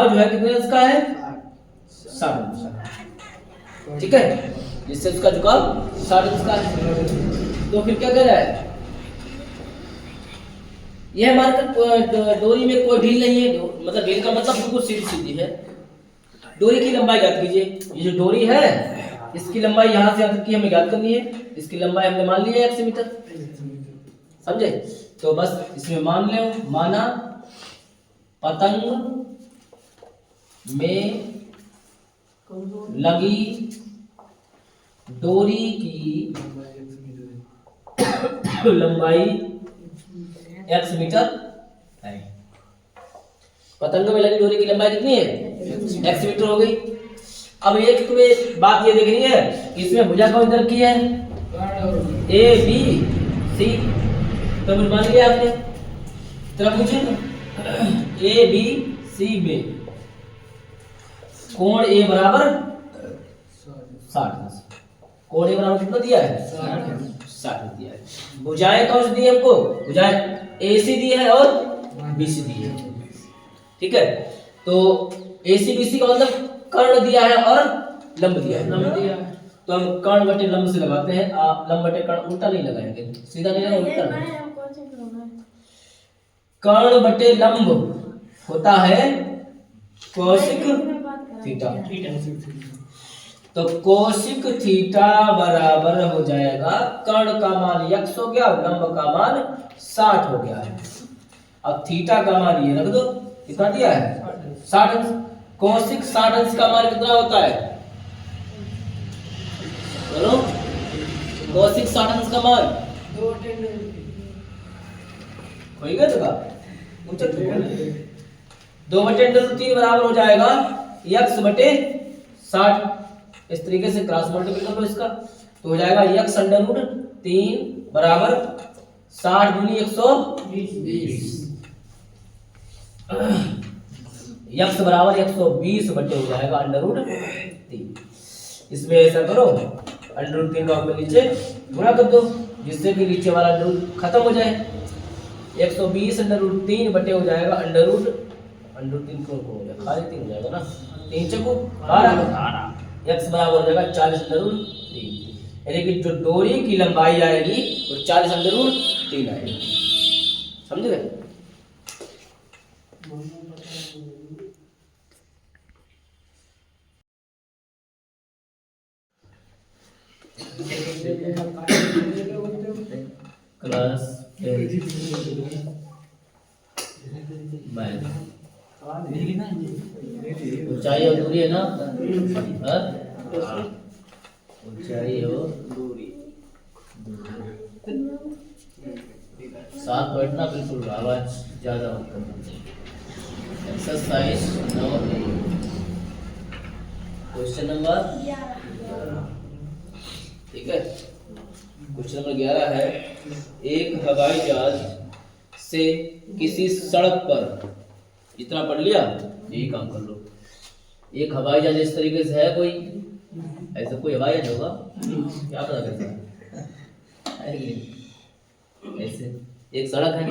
जो है कितने इसका है? 60। ठीक है, जिससे उसका झुकाव 60 का है। तो फिर क्या कर रहा है? यह हमारे डोरी में कोई ढील नहीं है, मतलब ढील का मतलब बिल्कुल सीधी सीधी है। डोरी की लंबाई ज्ञात कीजिए। ये जो डोरी है इसकी लंबाई यहाँ से यहाँ तक की हमें ज्ञात करनी है। इसकी लंबाई हमने मान ली है 100 मीटर, समझे? तो बस इसमें मान लो, माना पतंग में लगी डोरी की लंबाई x मीटर है। पतंग में लगी डोरी की लंबाई कितनी है? x मीटर हो गई। अब एक तुम्हें बात ये देखनी है कि इसमें भुजा कौन सी रखी है? A B C. तो मान लिया आपने, तरह पूछे ए बी सी में कोण ए बराबर 60। कोण ए बराबर कितना दिया है? 60 दिया है। भुजाएं कौन सी दी है हमको? भुजाएं AC दी है और BC दी है। ठीक है, तो AC BC का मतलब कर्ण दिया है और लंब दिया है। लंब दिया है। तो हम कर्ण बटे लंब से लगाते हैं। आप लंब बटे कर्ण उल्टा नहीं लगाएंगे, सीधा नहीं लगाएंगे, उल्टा। कर्ण बटे लंब होता है कोशिक थीटा। तो कोशिक थीटा बराबर हो जाएगा, कर्ण का मान x हो गया, लंब का मान 60 हो गया है। अब थीटा का मान ये रख दो, कितना दिया है? 60 अंश। कोशिक 60 अंश का मान कितना होता है? बोलो, कोशिक 60 अंश का मान कोई गया तो का 2/√3 बराबर हो जाएगा x बटे 60। इस तरीके से क्रॉस मल्टीप्लाई कर लो इसका, तो हो जाएगा x√3 बराबर 60 दूनी 120। x बराबर 120 बटे हो जाएगा √3। इसमें ऐसा करो, √3 का ऊपर नीचे गुणा कर दो, जिससे कि नीचे वाला रूट खत्म हो जाए। 120 √3 बटे हो जाएगा √3 को हो जाएगा, खाली 3 हो जाएगा ना, 3 चौको 12। x बराबर हो जाएगा 40√3। यानी कि जो डोरी की लंबाई आएगी वो 40√3 आएगी। समझ गए? क्लास ऊंचाई और दूरी है ना, ऊंचाई और दूरी 7 पॉइंट ना, बिल्कुल आवाज ज्यादा मत करना। Exercise 9 question number 11। ठीक है, क्वेश्चन नंबर 11 है, एक हवाई जहाज से किसी सड़क पर, इतना पढ़ लिया, यही काम कर लो। एक हवाई जहाज इस तरीके से है, कोई ऐसा कोई हवाई जहाज होगा, क्या पता कैसा है, ऐसे एक सड़क है,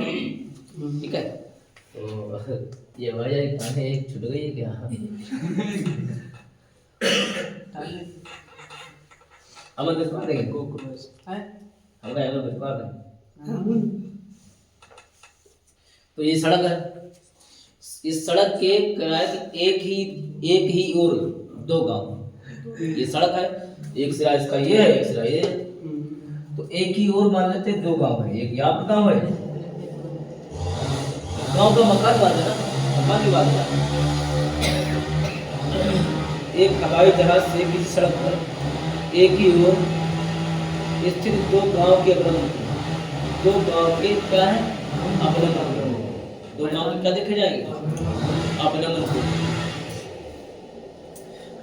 ठीक है, तो ये हवाई जहाज खाने एक छूट गई है क्या? अमर किसको देंगे? हमारा अमर किसको देंगे? तो ये सड़क है, इस सड़क के किनारे एक ही और 2 गांव। ये सड़क है, एक सिरा इसका ये है, एक सिरा ये है, तो एक ही और मान लेते 2 गांव है। एक यहाँ पर गांव है, गांव का मकान बात है ना, मकान की बात है। एक हवाई जहाज से किसी सड़क पर एक ही ओर स्थित 2 गांव के अवलंबन, 2 गांव के क्या है? अवलंबन। 2 गांव में क्या देखे जाएंगे? अवलंबन कोण।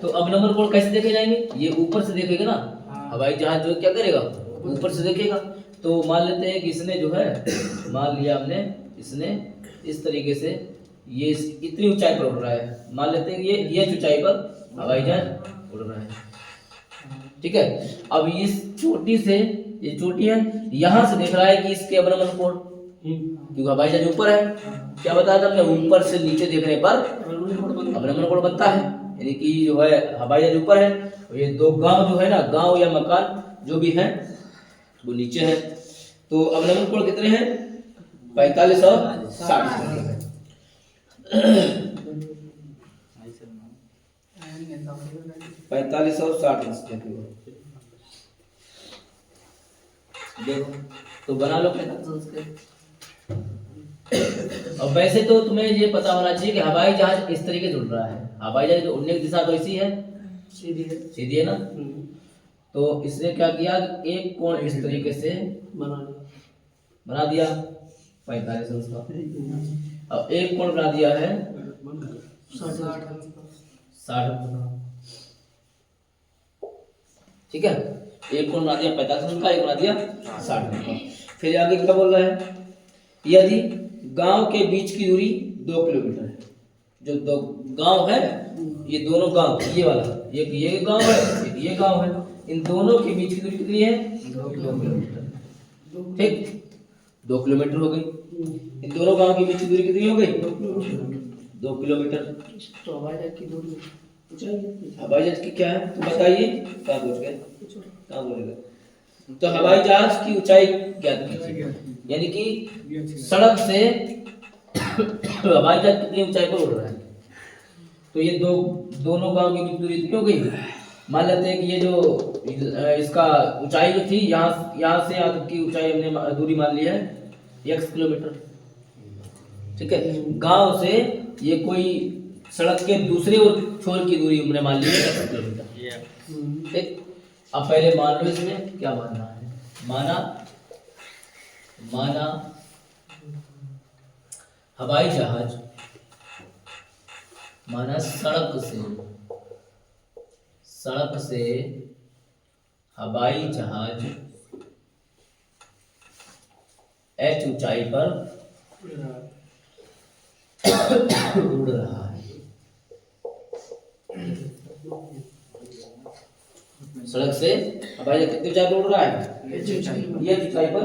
तो अवलंबन कोण कैसे देखे जाएंगे? ये ऊपर से देखेगा ना, हवाई जहाज जो क्या करेगा, ऊपर से देखेगा। तो मान लेते हैं कि इसने जो है, मान लिया हमने, इसने इस तरीके से ये इतनी ऊंचाई पर उड़ रहा है, मान लेते हैं ये ऊंचाई पर हवाई जहाज उड़ रहा है, ठीक है। अब इस चोटी से, ये चोटी है, यहाँ से देख रहा है कि इसके अवलंबन कोण, क्योंकि हवाई जहाज ऊपर है, क्या बताया था हमने, ऊपर से नीचे देखने पर अवलंबन कोण बनता है। यानी कि जो है हवाई जहाज ऊपर है, और ये 2 गांव जो है ना, गांव या मकान जो भी है वो नीचे है। तो अवलंबन कोण कितने हैं? 45 और 60। पैंतालीस और 60 देखो, तो बना लो 45 के। और वैसे तो तुम्हें ये पता होना चाहिए कि हवाई जहाज इस तरीके से उड़ रहा है, हवाई जहाज उड़ने की दिशा तो इसी है, सीधी है ना। तो इसने क्या किया, एक कोण इस तरीके से बना दिया 45 का, अब एक कोण बना दिया है 60। ठीक है, एक कोण बना दिया 45 का, एक बना दिया 60 का। फिर आगे क्या बोल रहा है, यदि गांव के बीच की दूरी 2 किलोमीटर है, जो दो गांव है, ये दोनों गांव, ये वाला एक ये गांव है, एक ये गांव है, इन दोनों के बीच की दूरी कितनी है, 2 किलोमीटर। ठीक, 2 किलोमीटर हो गई। इन दोनों गांव के बीच की दूरी कितनी हो गई, 2 किलोमीटर। तो हवाई जहाज की दूरी ऊंचाई हवाई जहाज की क्या है, तो बताइए, क्या पूछ गए, क्या बोलेगा। तो हवाई जहाज की ऊंचाई ज्ञात कीजिए, यानी कि सड़क से हवाई जहाज कितनी ऊंचाई पर उड़ रहा है। तो ये दोनों गांव की बीच दूरी कितनी हो गई, मान लेते हैं कि ये जो इसका ऊंचाई जो थी, यहाँ से यहाँ तक की ऊंचाई हमने दूरी मान ली है x किलोमीटर। ठीक है, गांव से ये कोई सड़क के दूसरे और छोर की दूरी हमने मान ली है x किलोमीटर। ठीक, अब पहले मान लो इसमें क्या मानना है, माना हवाई जहाज, माना सड़क से हवाई जहाज h ऊंचाई पर उड़ रहा है। सड़क से हवाई जहाज कितनी ऊंचाई पर उड़ रहा है, ये ऊंचाई पर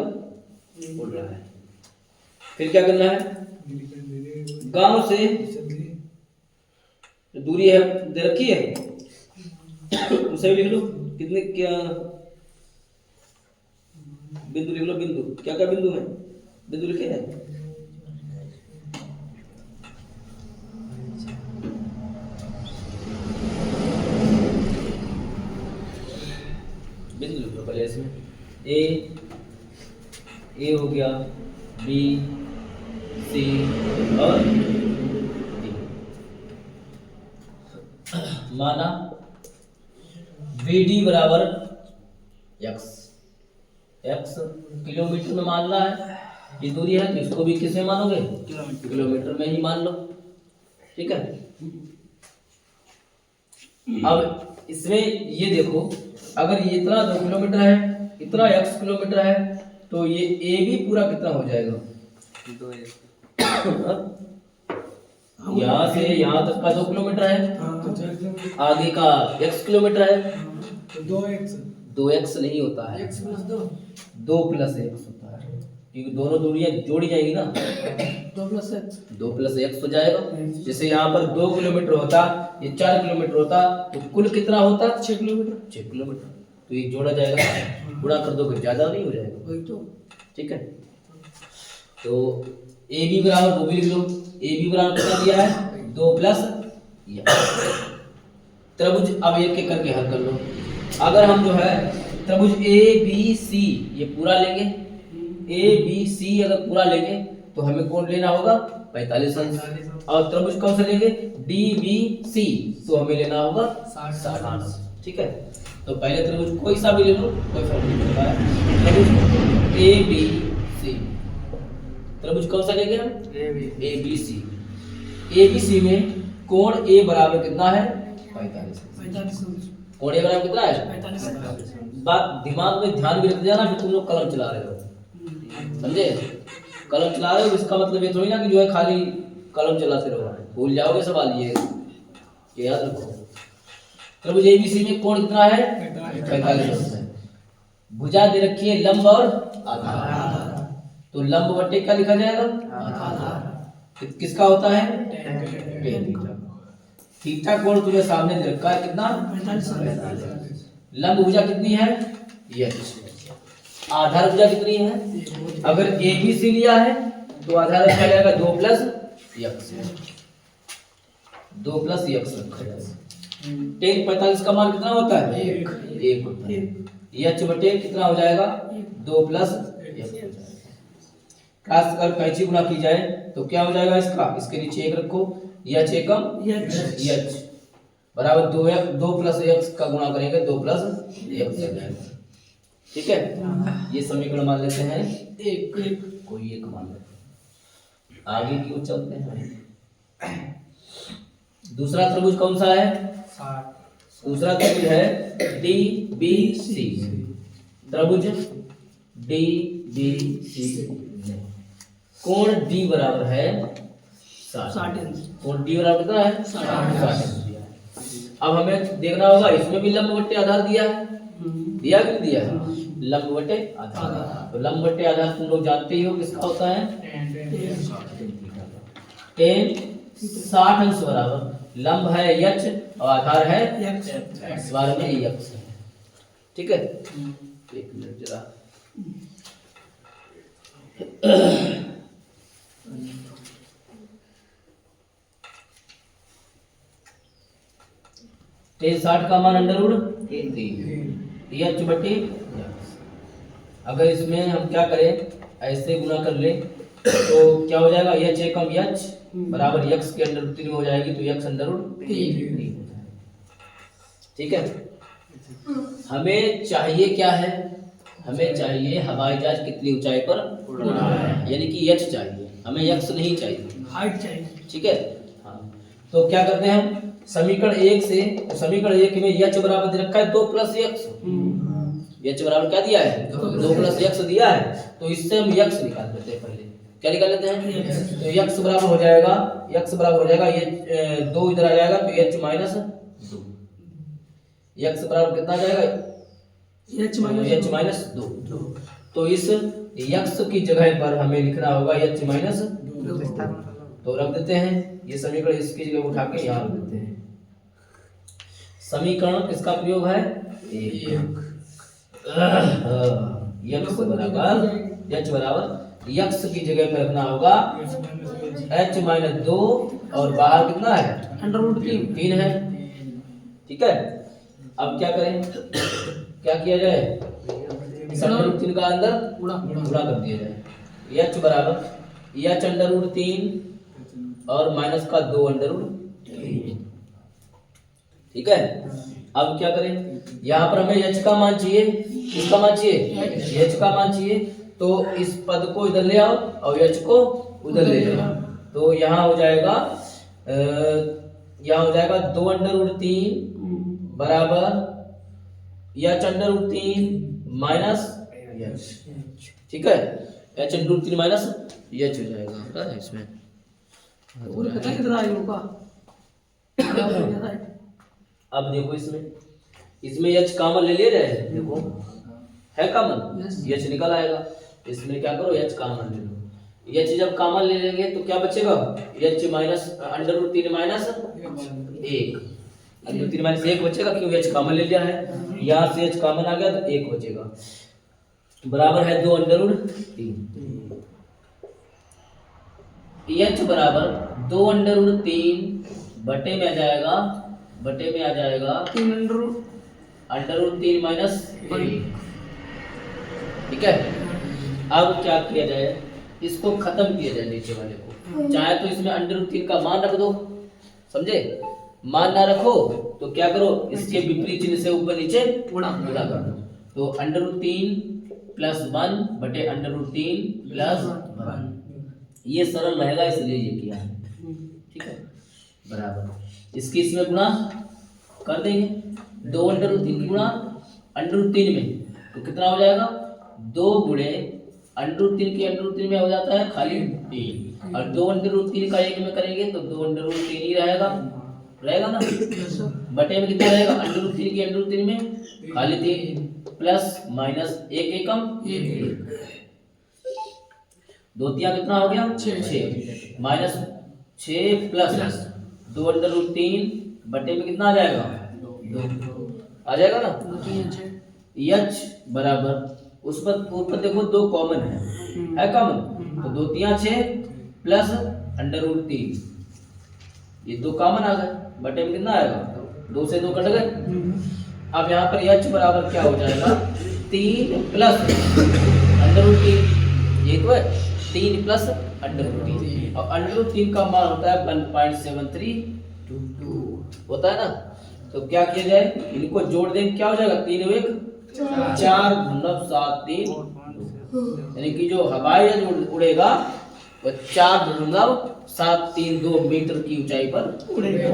उड़ रहा है। फिर क्या करना है, गांव से दूरी है दे रखी है, उसे भी लिख लो, कितने क्या बिंदु लिख लो, बिंदु क्या क्या बिंदु है, बिंदु लिखे हैं, बिंदु लिख लो पहले इसमें, ए हो गया, बी सी और डी। माना BD बराबर x किलोमीटर में मानना है, ये दूरी है, तो इसको भी किसमें मानोगे, किलोमीटर में ही मान लो। ठीक है, अब इसमें ये देखो, अगर ये इतना 2 किलोमीटर है, इतना x किलोमीटर है, तो ये ए भी पूरा कितना हो जाएगा, यहाँ से यहाँ तक का 2 किलोमीटर है, आगे का x किलोमीटर है, 2x नहीं होता है, 2 प्लस x होता है, क्योंकि दोनों दूरियां जोड़ी जाएगी ना, 2 प्लस x हो जाएगा। जैसे यहाँ पर 2 किलोमीटर होता, ये 4 किलोमीटर होता, तो कुल कितना होता, 6 किलोमीटर। तो ये जोड़ा जाएगा, गुणा कर दो, ज्यादा नहीं हो जाएगा, वही तो। ठीक है, तो ए बी बराबर, वो भी लिख लो, ए बी बराबर कितना दिया है, 2 प्लस त्रिभुज। अब एक एक करके हल कर लो। अगर हम जो है त्रिभुज ABC ये पूरा लेंगे, ABC अगर पूरा लेंगे तो हमें कौन लेना होगा, 45 अंश। और त्रिभुज कौन सा लेंगे, DBC, तो हमें लेना होगा 60 अंश। ठीक है, तो पहले त्रिभुज कोई सा भी ले लो, कोई फर्क नहीं पड़ता है। त्रिभुज ABC, त्रिभुज कौन सा लेंगे हम, ABC में कोण A बराबर कितना है, 45। कोण A बराबर कितना है, 45। बात दिमाग में ध्यान भी रख जाना, फिर तुम लोग कलम चला रहे हो, समझे, कलम चला रहे हो, इसका मतलब ये थोड़ी ना कि जो है खाली कलम चलाते रहो, भूल जाओगे सवाल, ये याद रखो। त्रिभुज ABC में कोण कितना है, 45 है। भुजा दे रखी है लंब और आधार, तो लंब बट्टे क्या लिखा जाएगा, आधार। किसका होता है, tan थीटा। थीटा कोण तुम्हें सामने दे रखा है कितना, 45। लंब भुजा कितनी है, ये। आधार भुजा कितनी है, अगर ABC लिया है तो आधार रखा जाएगा 2 प्लस x, 2 प्लस x रखा जाएगा। tan 45 का मान कितना होता है, 1 होता है। h बटे कितना हो जाएगा, 2 प्लस x। खास कर कैंची गुणा की जाए तो क्या हो जाएगा, इसका इसके नीचे 1 रखो, h एकम h बराबर 2 प्लस x का गुणा करेंगे, 2 प्लस x हो जाएगा। ठीक है, ये समीकरण मान लेते हैं कोई एक मान लेते हैं। आगे की ओर चलते हैं। दूसरा त्रिभुज कौन सा है? 60 दूसरा त्रिभुज है डी बी सी। त्रिभुज डी बी सी, कोण डी बराबर है 60। कोण डी बराबर कितना है? 60। अब हमें देखना होगा इसमें भी लंब बट्टे आधार दिया है, दिया कि नहीं दिया है? लंब बट्टे आधार। तो लंब बट्टे आधार तुम लोग जानते ही हो किसका होता है? tan 60 अंश बराबर लंब है यच और आधार है इस बार में यक्स है। ठीक है, एक मिनट जरा। tan 60 का मान अंडर रूट 3 यच बटे यक्स। अगर इसमें हम क्या करें, ऐसे गुना कर ले तो क्या हो जाएगा? यच एकम यच बराबर यक्स के अंडर रूट 3 में हो जाएगी, तो यक्स अंडर रूट 3 हो जाएगा। ठीक है, हमें चाहिए क्या है? हमें चाहिए हवाई जहाज कितनी ऊंचाई पर उड़ा है, यानी कि यच चाहिए, हमें यक्स नहीं चाहिए, हाइट चाहिए। ठीक है, हाँ। तो क्या करते हैं हम समीकरण 1 से, तो समीकरण 1 में यच बराबर दे रखा है 2 प्लस यक्स। यच बराबर क्या दिया है? 2 प्लस यक्स दिया है, तो इससे हम यक्स निकाल लेते हैं। पहले क्या निकाल लेते हैं? तो यक्स बराबर हो जाएगा, यक्स बराबर हो जाएगा ये 2 इधर आ जाएगा तो एच माइनस 2। यक्स बराबर कितना आ जाएगा? H minus 2। तो इस यक्स की जगह पर हमें लिखना होगा एच माइनस 2। तो रख देते हैं ये समीकरण, इसकी जगह उठा के यहाँ रख देते हैं। समीकरण किसका प्रयोग है? यक्स बराबर एच बराबर यक्स की जगह पर रखना होगा एच माइनस 2 और बाहर कितना है? अंडर रूट 3 है। ठीक है, अब क्या करें, क्या किया जाए? अंडर रूट 3 का अंदर गुणा कर दिया जाए। एच बराबर एच अंडर रूट 3 और माइनस का 2 अंडर रूट 3। ठीक है, अब क्या करें? यहाँ पर हमें एच का मान चाहिए, किसका मान चाहिए? एच का मान चाहिए। तो इस पद को इधर ले आओ और एच को उधर ले जाओ, तो यहाँ हो जाएगा 2 अंडर रूट 3 बराबर H under root 3 minus H. ठीक है, H under root 3 minus H हो जाएगा इसमें। पता कितना आएगा? अब देखो इसमें एच कॉमन ले ले रहे हैं, देखो है कॉमन, एच निकल आएगा। इसमें क्या करो, एच कॉमन ले लो। एच जब कॉमन ले लेंगे तो क्या बचेगा? H minus under root 3 minus 1, under root 3 minus 1 बचेगा, क्योंकि एच कॉमन ले लिया है। यहाँ से एच कॉमन आ गया तो 1 बचेगा, बराबर है 2 अंडर रूट 3। एच बराबर 2 अंडर रूट 3 बटे में आ जाएगा 3 अंडर रूट 3 माइनस 1। ठीक है, अब क्या किया जाए? इसको खत्म किया जाए नीचे वाले को। चाहे तो इसमें अंडर रूट 3 का मान रख दो, समझे? मान ना रखो तो क्या करो, इसके विपरीत चिन्ह से ऊपर नीचे गुणा कर दो। तो अंडर रूट 3 प्लस 1 बटे अंडर रूट 3 प्लस 1, ये सरल रहेगा इसलिए ये किया है। ठीक है, बराबर इसकी इसमें गुणा कर देंगे। 2 अंडर रूट 3 गुणा अंडर रूट 3 में तो कितना हो जाएगा? 2 गुणे अंडर रूट 3 के अंडर रूट 3 में हो जाता है खाली 3, और 2 अंडर रूट 3 का 1 में करेंगे तो 2 अंडर रूट 3 ही रहेगा ना। बटे में कितना रहेगा? अंडर रूट 3 के अंडर रूट 3 में खाली 3 प्लस माइनस 1 एकम 1, 2 तिया कितना हो गया? 6 माइनस 6 प्लस 2 अंडर रूट 3 बटे में कितना आ जाएगा? 2 आ जाएगा ना। एच बराबर उस पर ऊपर देखो 2 कॉमन है कॉमन, तो 2 तिया 6 प्लस अंडर रूट 3, ये 2 कॉमन आ गए, बटे में कितना आएगा? 2 से 2 कट गए। अब यहाँ पर एच बराबर क्या हो जाएगा? 3 प्लस अंडर रूट 3, ये तो है 3 प्लस अंडर रूट 3, और अंडर रूट 3 का मान होता है 1.7322 होता है ना। तो क्या किया जाए, इनको जोड़ दें, क्या हो जाएगा? 3 और 1 4 7 3, यानी कि जो हवाई जहाज उड़ेगा वह 4.732 मीटर की ऊंचाई पर उड़ेगा।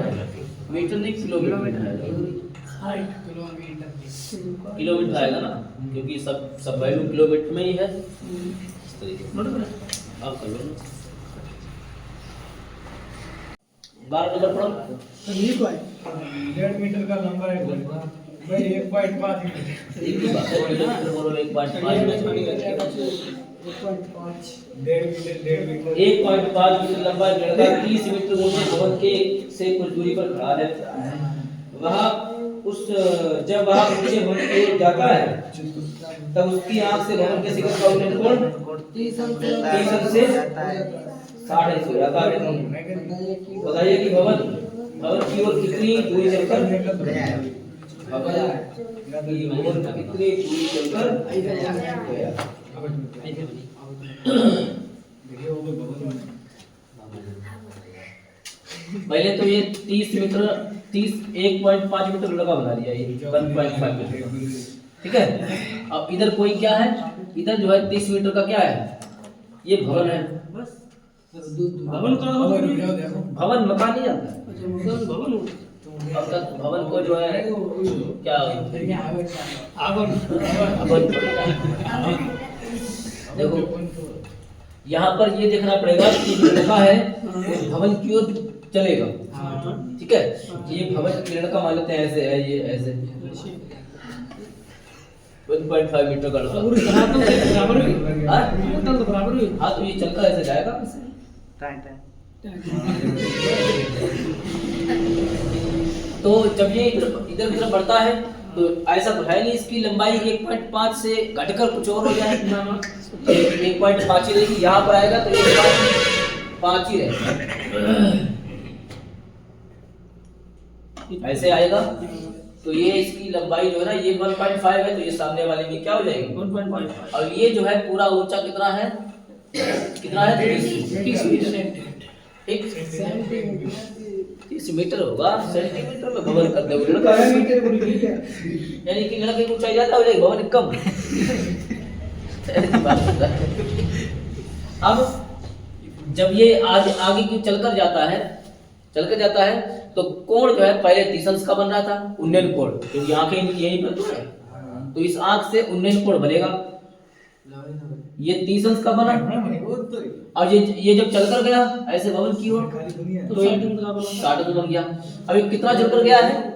मीटर नहीं किलोमीटर है, किलोमीटर आएगा ना, क्योंकि सब वैल्यू किलोमीटर में ही है। इस तरीके से आप कर लो ना। 12 नंबर पढ़ो। 1.5 मीटर का लंबा है भाई, 1.5 मीटर। एक ही बात है, बोलो 1.5 मीटर। 1.5 मीटर लंबा लड़का 30 मीटर ऊंचे भवन के से कुछ दूरी पर खड़ा है। वह जब वह ऊंचे भवन की ओर जाता है तब उसकी आंख से भवन के शिखर का उन्नयन कोण 30 अंश से 60 अंश हो जाता है। बताइए कि भवन की ओर कितनी दूरी चलकर कितनी दूरी चलकर गया। पहले तो ये 1.5 मीटर लगा बना दिया, ये 1.5 मीटर, ठीक है। अब इधर कोई क्या है, इधर जो है 30 मीटर का क्या है, ये भवन है। बस भवन मकान नहीं जानता है। अब तक भवन को जो है क्या देखो, यहाँ पर ये देखना पड़ेगा कि लड़का है भवन की ओर चलेगा, ठीक है। ये भवन लड़का मान लेते हैं ऐसे है, ये ऐसे 1.5 मीटर का लड़का, हाँ तो ये चलकर ऐसे जाएगा। तो जब ये इधर इधर बढ़ता है तो ऐसा तो है नहीं इसकी लंबाई 1.5 से घटकर कुछ और हो जाए, 1.5 ही रहेगी। यहाँ पर आएगा तो 1.5 ही रहेगा, ऐसे आएगा। तो ये इसकी लंबाई जो है ना, ये 1.5 है, तो ये सामने वाले में क्या हो जाएगी 1.5। और ये जो है पूरा ऊंचा कितना है 30 मीटर होगा। सेंटीमीटर में भवन कर दोगे लड़का, यानी कि लड़के की ऊंचाई ज्यादा हो जाएगी, भवन कम। अब जब ये आगे की चलकर जाता है तो कोण जो है पहले 30 अंश का बन रहा था, उन्नयन कोण, क्योंकि आंखें यही पर तो है, तो इस आंख से उन्नयन कोण बनेगा। ये 30 अंश का बना, और ये जब चलकर गया ऐसे भवन की ओर तो 60 अंश बन गया। अभी कितना चलकर गया है,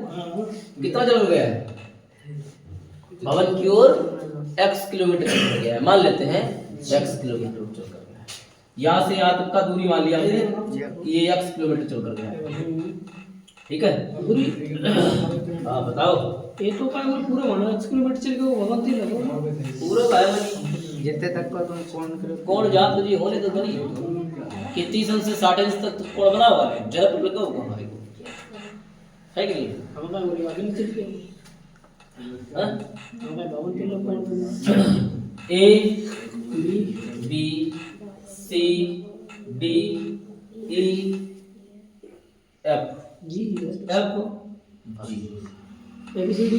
भवन की ओर x किलोमीटर चलकर गया है, मान लेते हैं x किलोमीटर चलकर गया है। यहाँ से यहाँ तक का दूरी मान लिया हमने कि ये x किलोमीटर चलकर गया है, ठीक है। हाँ बताओ, ये तो काय बोल पूरा होना 1 किलोमीटर चल के वो भवन थी लगो पूरा काय बनी जितने तक का तुम कोण जान तुझे होने तो बनी कि 30 अंश से 60 अंश तक कोण बना हुआ है, जरा पकड़ के होगा हमारे को, है कि नहीं। हम काय बोली आगे नहीं चल के हाँ? हम काय भवन के लोग point A B C D E F G F G ABCD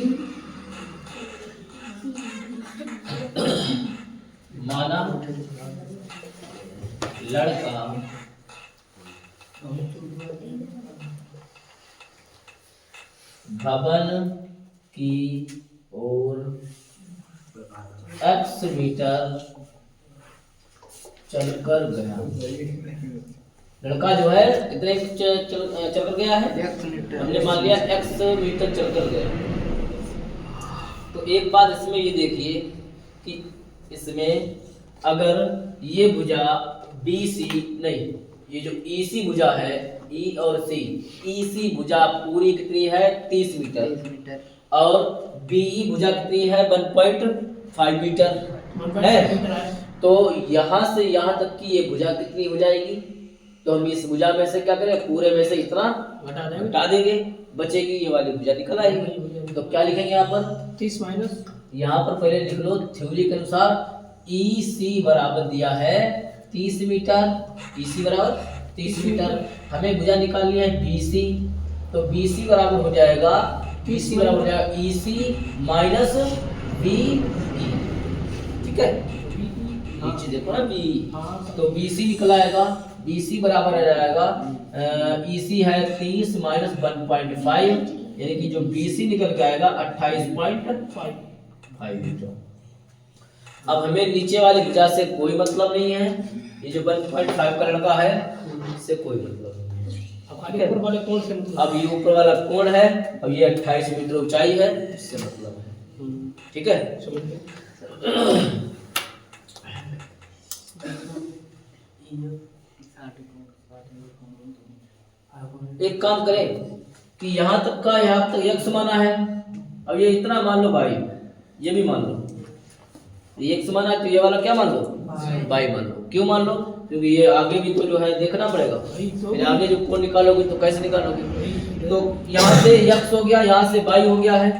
माना लड़का भवन की ओर x मीटर चलकर गया। लड़का जो है कितने चलकर गया है, हमने मान लिया x मीटर चलकर गया। तो एक बात इसमें ये देखिए कि इसमें अगर ये भुजा BC नहीं, ये जो EC भुजा है, E और C, EC भुजा पूरी कितनी है 30 मीटर, और BE भुजा कितनी है 1.5 मीटर है। तो यहाँ से यहाँ तक की ये भुजा कितनी हो जाएगी, तो हम इस भुजा में से क्या करें, पूरे में से इतना घटा देंगे, बचेगी ये वाली भुजा निकल आएगी। तो क्या लिखेंगे यहाँ पर 30 माइनस, यहाँ पर पहले लिख लो थ्योरी के अनुसार EC बराबर दिया है 30 मीटर, EC बराबर 30 मीटर। हमें भुजा निकालनी है BC, तो BC बराबर हो जाएगा BC बराबर हो जाएगा EC माइनस BE, ठीक है। नीचे देखो ना बी, हाँ। तो BC निकल आएगा, BC बराबर आ जाएगा EC है 30 माइनस 1.5, यानी कि जो BC निकल के आएगा 28.5 मीटर। अब हमें नीचे वाले भुजा से कोई मतलब नहीं है, ये जो 1.5 का लड़का है इससे कोई मतलब नहीं है। अब आगे ऊपर वाले कौन से मतलब? अब ये ऊपर वाला कोण है, अब ये 28 मीटर ऊंचाई है, इससे मतलब है। ठीक है, समझ गए? एक काम करें कि यहाँ तक का यहाँ तक x माना है, अब ये इतना मान लो भाई, ये भी मान लो, ये x माना है तो ये वाला क्या मान लो, बाई मान लो। क्यों मान लो? क्योंकि ये आगे भी तो जो है देखना पड़ेगा, फिर आगे जो कोण निकालोगे तो कैसे निकालोगे? तो यहाँ से x हो गया, यहाँ से बाई हो गया है,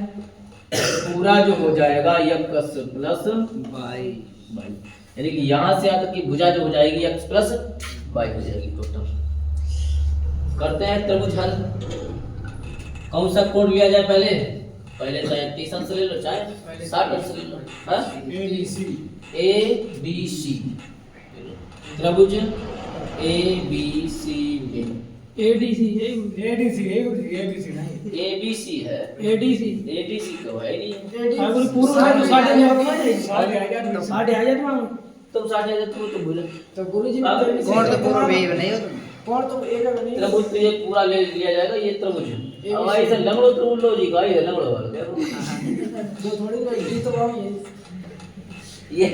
पूरा जो हो जाएगा x प्लस बाई, यानी कि यहाँ से यहाँ तक की भुजा जो हो जाएगी x प्लस बाई हो जाएगी टोटल। करते हैं त्रिभुज हल। कौन सा कोण लिया जाए पहले? पहले चाहे 30 अंश ले लो, चाहे 60 अंश ले लो। हाँ, ABC त्रिभुज ABC में ADC ABC है, ADC तो है नहीं। अगर पूरा है तो 60 आ जाए तुम 60 तो बोले तो गुरुजी कौन तो पूरा भी नहीं हो तुम। कौन तो एक नहीं त्रिभुज तो ये पूरा ले लिया जाएगा, ये त्रिभुज। अब ऐसे लंगड़ो त्रिभुज लो जी, गाई है लंगड़ो वाला देखो, जो थोड़ी गलती तो वही है। ये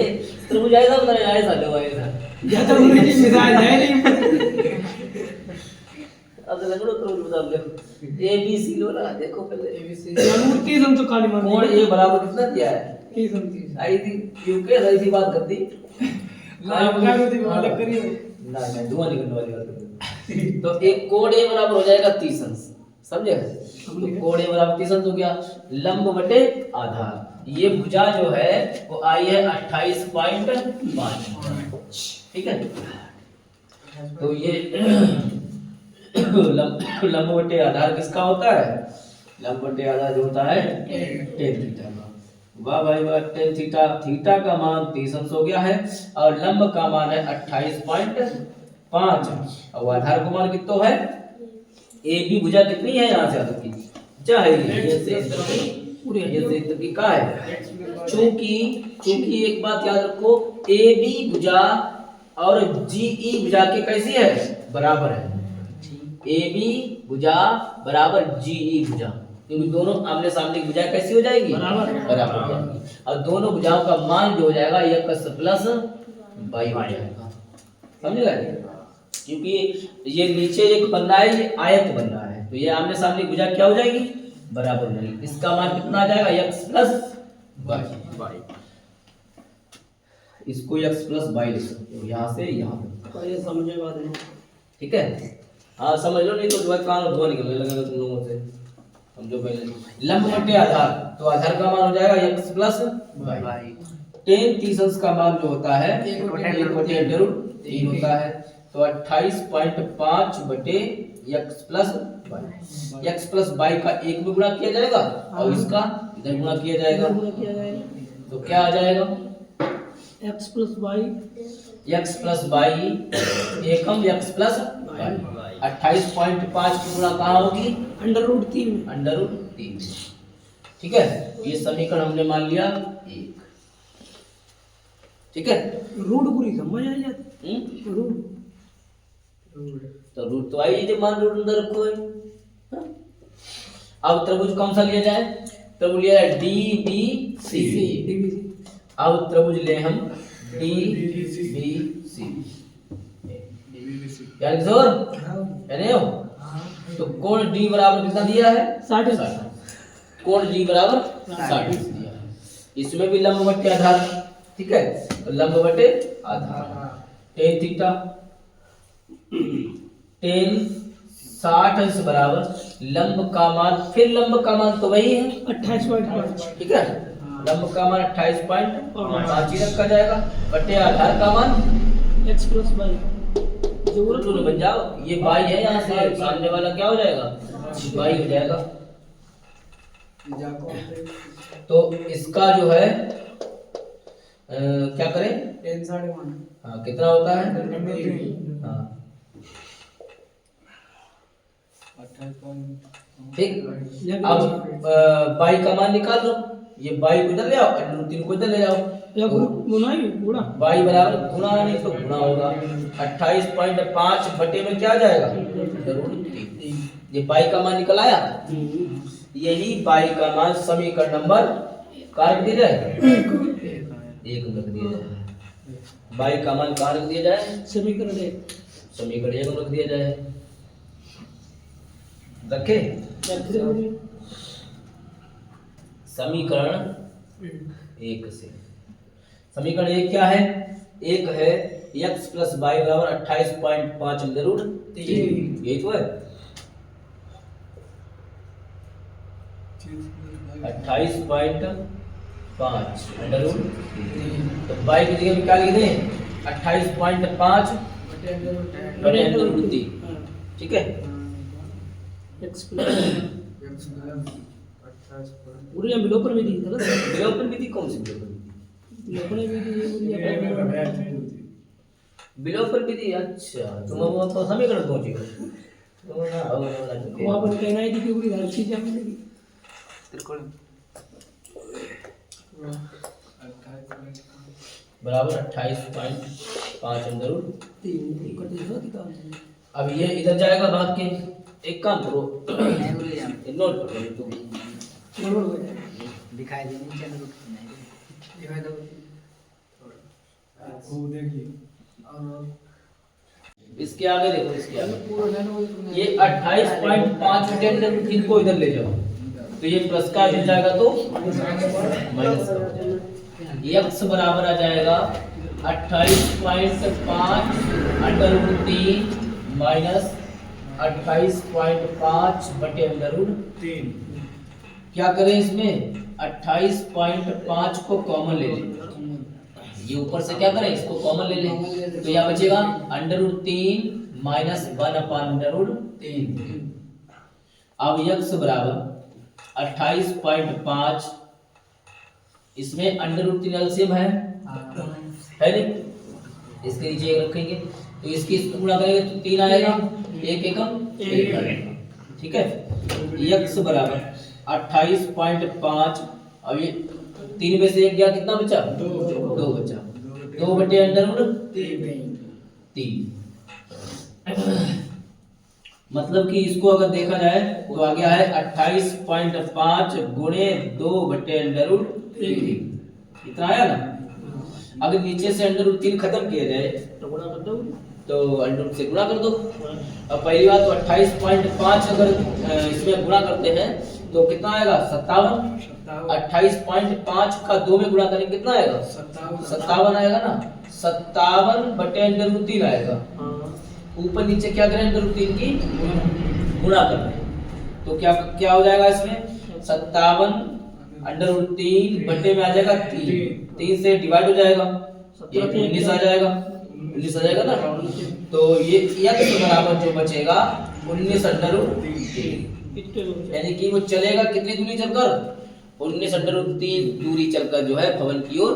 त्रिभुज ऐसा बना है, ऐसा लो ऐसा। या तो उन्हें मिसाल है नहीं। अब लंगड़ो त्रिभुज बता दो, ABC लो ना, देखो पहले ABC। मूर्ति हम तो काली मान कोण A बराबर कितना दिया है? 30 30 आई थी क्योंकि रही थी बात करती ना क्या होती बात करिए ना, मैं धुआं निकलने वाली बात करती। तो एक कोण A बराबर हो जाएगा 30 अंश, समझे? तो कोण A बराबर 30 अंश हो गया, लंब बटे आधार। ये भुजा जो है वो आई है 28.5, ठीक है? तो ये लंब बटे आधार किसका होता है? लंब बटे आधार जो होता है tan थीटा का। वाह भाई वाह, tan थीटा का मान 30 अंश हो गया है और लंब का मान है 28.5 और आधार का मान कितना है? AB भुजा कितनी है यहाँ से तक की? चाहे ये से इधर पूरे ये से इधर की का है? चूंकि एक बात याद रखो, AB भुजा और GE भुजा के कैसी है? बराबर है। AB भुजा बराबर GE भुजा, क्योंकि दोनों आमने सामने की भुजा कैसी हो जाएगी? बराबर हो जाएगी। और दोनों भुजाओं का मान जो हो जाएगा x प्लस बाई हो जाएगा, समझ गए? क्योंकि ये नीचे एक बन रहा है, ये आयत बन रहा है, तो ये आमने सामने की भुजा क्या हो जाएगी? बराबर हो जाएगी। इसका मान कितना आ जाएगा? x plus by. इसको x प्लस बाई लिख सकते हो, यहाँ से यहाँ तक। ये समझे बात है। ठीक है, हाँ समझ लो, नहीं तो जो है कान धुआं निकलने लगेगा तुम लोगों से। समझो पहले लंब बटे आधार, तो आधार का मान हो जाएगा x प्लस बाई। tan 30 अंश का मान जो होता है 1/√3 होता है, तो 28.5 बटे x plus by. x plus by का एक में गुणा किया जाएगा और इसका इधर गुणा किया जाएगा, तो क्या आ जाएगा? x plus by Ekam x plus by. 28.5 की गुणा कहाँ होगी? √3। ठीक है, ये समीकरण हमने मान लिया 1। ठीक है, रूट पूरी समझ आ जाती रूट तो रूट तो आई जब मान रूट अंदर रखो है। हाँ? अब त्रिभुज कौन सा लिया जाए? त्रिभुज लिया जाए DBC। अब त्रिभुज ले हम DBC, यार किशोर कहने हो, तो कोण D बराबर कितना दिया है? 60। कोण D बराबर 60 दिया है। इसमें भी लंब बटे आधार, ठीक है? तो लंब बटे आधार tan थीटा, tan 60 अंश बराबर लंब का मान, फिर लंब का मान तो वही है 28.5, ठीक है? लंब का मान 28.5 ही रखा जाएगा, बटे आधार का मान x प्लस बाई। जरूर बन जाओ, ये बाई है, यहाँ से सामने वाला क्या हो जाएगा? बाई हो जाएगा। तो इसका जो है क्या करें? 10 साढ़े 1 हाँ कितना होता है? हाँ 28 ठीक। अब बाई का मान निकाल लो, ये बाई को इधर ले आओ, √3 को इधर ले जाओ, या गुना ही गुना बाई बराबर गुणा नहीं तो गुणा होगा, 28.5 बटे में क्या आ जाएगा? √3। ये बाई का मान निकल आया। यही बाई का मान समीकरण नंबर कहाँ रख दिया जाए? 1 में रख दिया जाए। बाई का मान कहाँ रख दिया जाए? समीकरण 1 समीकरण 1 में रख दिया जाए। रखे समीकरण 1 से। समीकरण 1 क्या है? 1 है x प्लस वाई बराबर 28.5 √3। यही तो है 28.5 √3। तो y की जगह में क्या लिख दें? 28.5 बटे √3। ठीक है। x प्लस पूरी हम विलोपन विधि गलत है। विलोपन विधि कौन सी विलोपन विधि? विलोपन विधि ये मेरा बैच नहीं होती विलोपन विधि, अच्छा तुम वो तो समीकरण पहुंचे हो तो ना वहां पर कहना है कि पूरी हर चीज हमें मिलेगी। बराबर 28.5 √3। कर देगा किताब में। अब ये इधर जाएगा भाग के, एक काम करो नोट कर लो तुम, गड़बड़ हो जाएगा। दिखाई देनी चैनल दिखाई दो वो देखिए इसके आगे देखो, इसके आगे ये 28.5 बटे √3 को इधर ले जाओ तो ये प्लस का मिल जाएगा तो माइनस का हो जाएगा। x बराबर आ जाएगा 28.5 √3 माइनस 28.5 बटे √3। क्या करें इसमें? 28.5 को कॉमन ले लें, ये ऊपर से क्या करें? इसको कॉमन ले लें तो यहाँ बचेगा √3 माइनस 1/√3। अब x बराबर 28.5, इसमें √3 एलसीएम है नहीं? इसके नीचे एक रखेंगे तो इसकी गुणा करेंगे तो 3 आएगा, 1 एकम 1 आएगा। ठीक है। x बराबर 28.5, अब ये 3 में से 1 गया, कितना बचा? 2 बचा, 2 बटे √3। मतलब कि इसको अगर देखा जाए तो आ गया है 28.5 गुणे 2 बटे √3। इतना आया ना। अगर नीचे से √3 खत्म किया जाए तो गुणा कर दो तो √3 से गुणा कर दो। अब पहली बात तो 28.5 अगर इसमें गुणा करते हैं तो कितना आएगा? 57। 28.5 का 2 में गुणा करेंगे कितना आएगा? 57 आएगा ना। 57 बटे √3 आएगा। ऊपर नीचे क्या करें? √3 की गुणा कर रहे हैं तो क्या क्या हो जाएगा इसमें? 57 √3 बटे में आ जाएगा 3 से डिवाइड हो जाएगा, ये 19 आ जाएगा, 19 आ जाएगा ना। तो ये x बराबर जो बचेगा 19 √3, यानी कि वो चलेगा कितनी दूरी चलकर? 19 √3 दूरी चलकर जो है भवन की ओर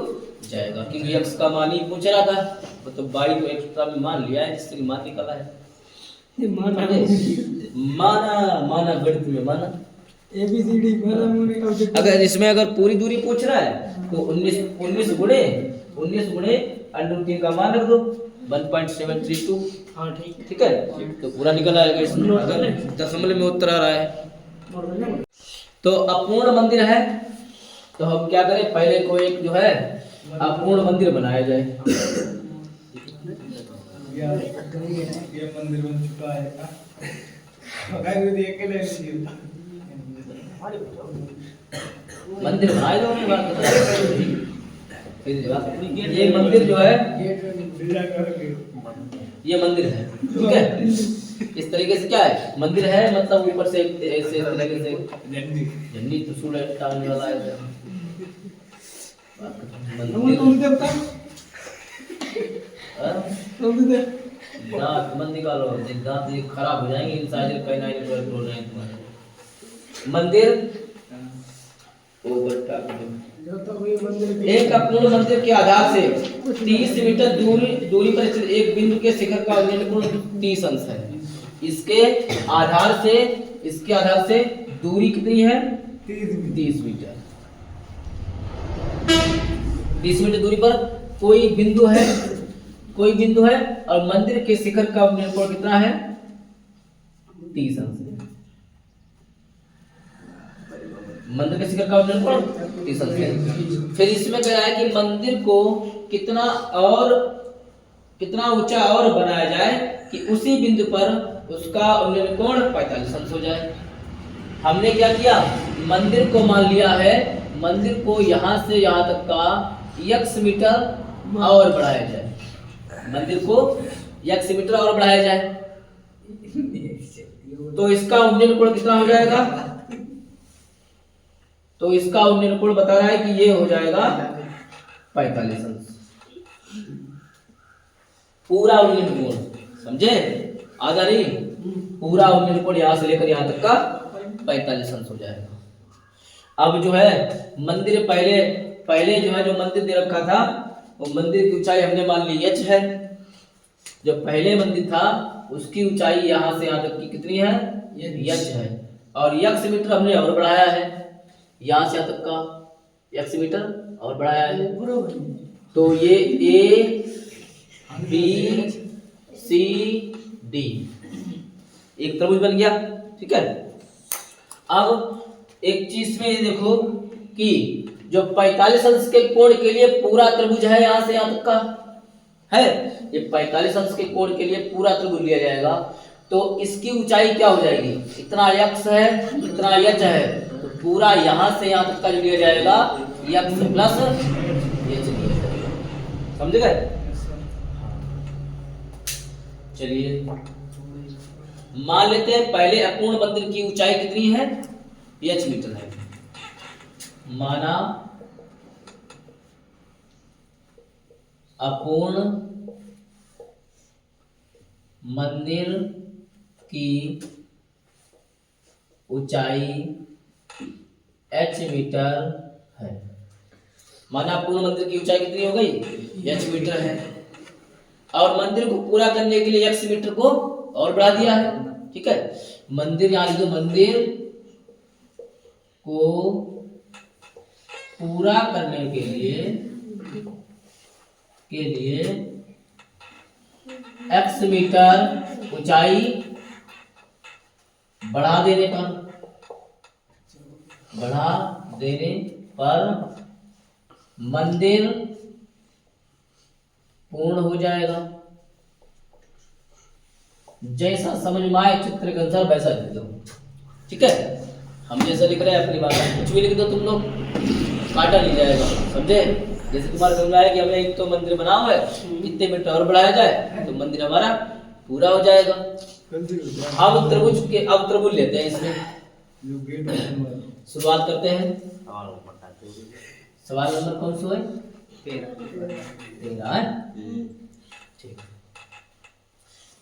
जाएगा। क्योंकि x का मान ही पूछ रहा था तो y को एक्स्ट्रा में मान लिया है जिससे मान निकला है। ये माना माना गणित में माना। ABCD अगर इसमें अगर पूरी दूरी पूछ रहा है तो 19 गुणे √3 का मान रख दो 1.732। हाँ ठीक ठीक है, तो पूरा निकल आएगा इसमें। अगर दशमलव में उत्तर आ रहा है तो अपूर्ण मंदिर है तो हम क्या करें? पहले को एक जो है अपूर्ण मंदिर बनाया जाए। ये मंदिर बन चुका है गाइस ये देख के ले लीजिए मंदिर बनाए दो अपनी बात फिर ये मंदिर जो है ये मंदिर है। ठीक है, इस तरीके से क्या है? मंदिर है मतलब ऊपर से ऐसे तरीके से झंडी त्रिशूल टांगने वाला है मंदिर। दांत मत निकालो, दांत ये खराब हो जाएंगे, इंसाइजर काइनाइजर बोल रहे हैं तुम्हारे। मंदिर ओवर टाइम जब तक कोई मंदिर एक अपूर्ण मंदिर के आधार से 30 मीटर दूरी पर स्थित एक बिंदु के शिखर का उन्नयन कोण 30 अंश है। इसके आधार से दूरी कितनी है? 30 मीटर। 30 मीटर दूरी पर कोई बिंदु है और मंदिर के शिखर का उन्नयन कोण कितना है? 30 अंश है। मंदिर के शिखर का उन्नयन कोण 30 अंश है। फिर इसमें कह रहा है कि मंदिर को कितना ऊंचा और बनाया जाए कि उसी बिंदु पर उसका उन्नयन कोण 45 अंश हो जाए। हमने क्या किया? मंदिर को मान लिया है, मंदिर को यहां से यहां तक का x मीटर और बढ़ाया जाए। मंदिर को x मीटर और बढ़ाया जाए तो इसका उन्नयन कोण कितना हो जाएगा? तो इसका उन्नयन कोण बता रहा है कि ये हो जाएगा 45 अंश। पूरा उन्नयन कोण, समझे? आधा नहीं, पूरा उन्नयन कोण यहां से लेकर यहां तक का 45 अंश हो जाएगा। अब जो है मंदिर पहले जो है जो मंदिर दे रखा था वो मंदिर की ऊंचाई हमने मान ली h है। जो पहले मंदिर था उसकी ऊंचाई यहां से यहां तक की कितनी है? h है। और x मीटर हमने और बढ़ाया है, यहां से यहां तक का x मीटर और बढ़ाया है। तो ये A B C D एक त्रिभुज बन गया। ठीक है। अब एक चीज में ये देखो कि जो 45 अंश के कोण के लिए पूरा त्रिभुज है यहां से यहां तक का है, ये 45 अंश के कोण के लिए पूरा त्रिभुज लिया जाएगा तो इसकी ऊंचाई क्या हो जाएगी? इतना x है, इतना h है, तो पूरा यहां से यहां तक का जो लिया जाएगा x प्लस h लिया जाएगा। समझ गए? चलिए मान लेते हैं पहले अपूर्ण मंदिर की ऊंचाई कितनी है? h मीटर है। माना अपूर्ण मंदिर की ऊंचाई h मीटर है। माना अपूर्ण मंदिर की ऊंचाई कितनी हो गई? h मीटर है। और मंदिर को पूरा करने के लिए x मीटर को और बढ़ा दिया है। ठीक है। मंदिर यहां लिखो, मंदिर को पूरा करने के लिए x मीटर ऊंचाई बढ़ा देने पर मंदिर पूर्ण हो जाएगा। जैसा समझ में आए चित्र के अनुसार वैसा लिख दो। ठीक है। हम जैसा लिख रहे हैं अपनी बात कुछ भी लिख दो, तुम लोग काटा नहीं जाएगा। समझे? जैसे तुम्हारे समझ में आया कि हमें एक तो मंदिर बना हुआ है, इतने मीटर और बढ़ाया जाए तो मंदिर हमारा पूरा हो जाएगा। अब त्रिभुज लेते हैं। इसमें शुरुआत करते हैं। सवाल नंबर कौन सा है? 13 है। ठीक।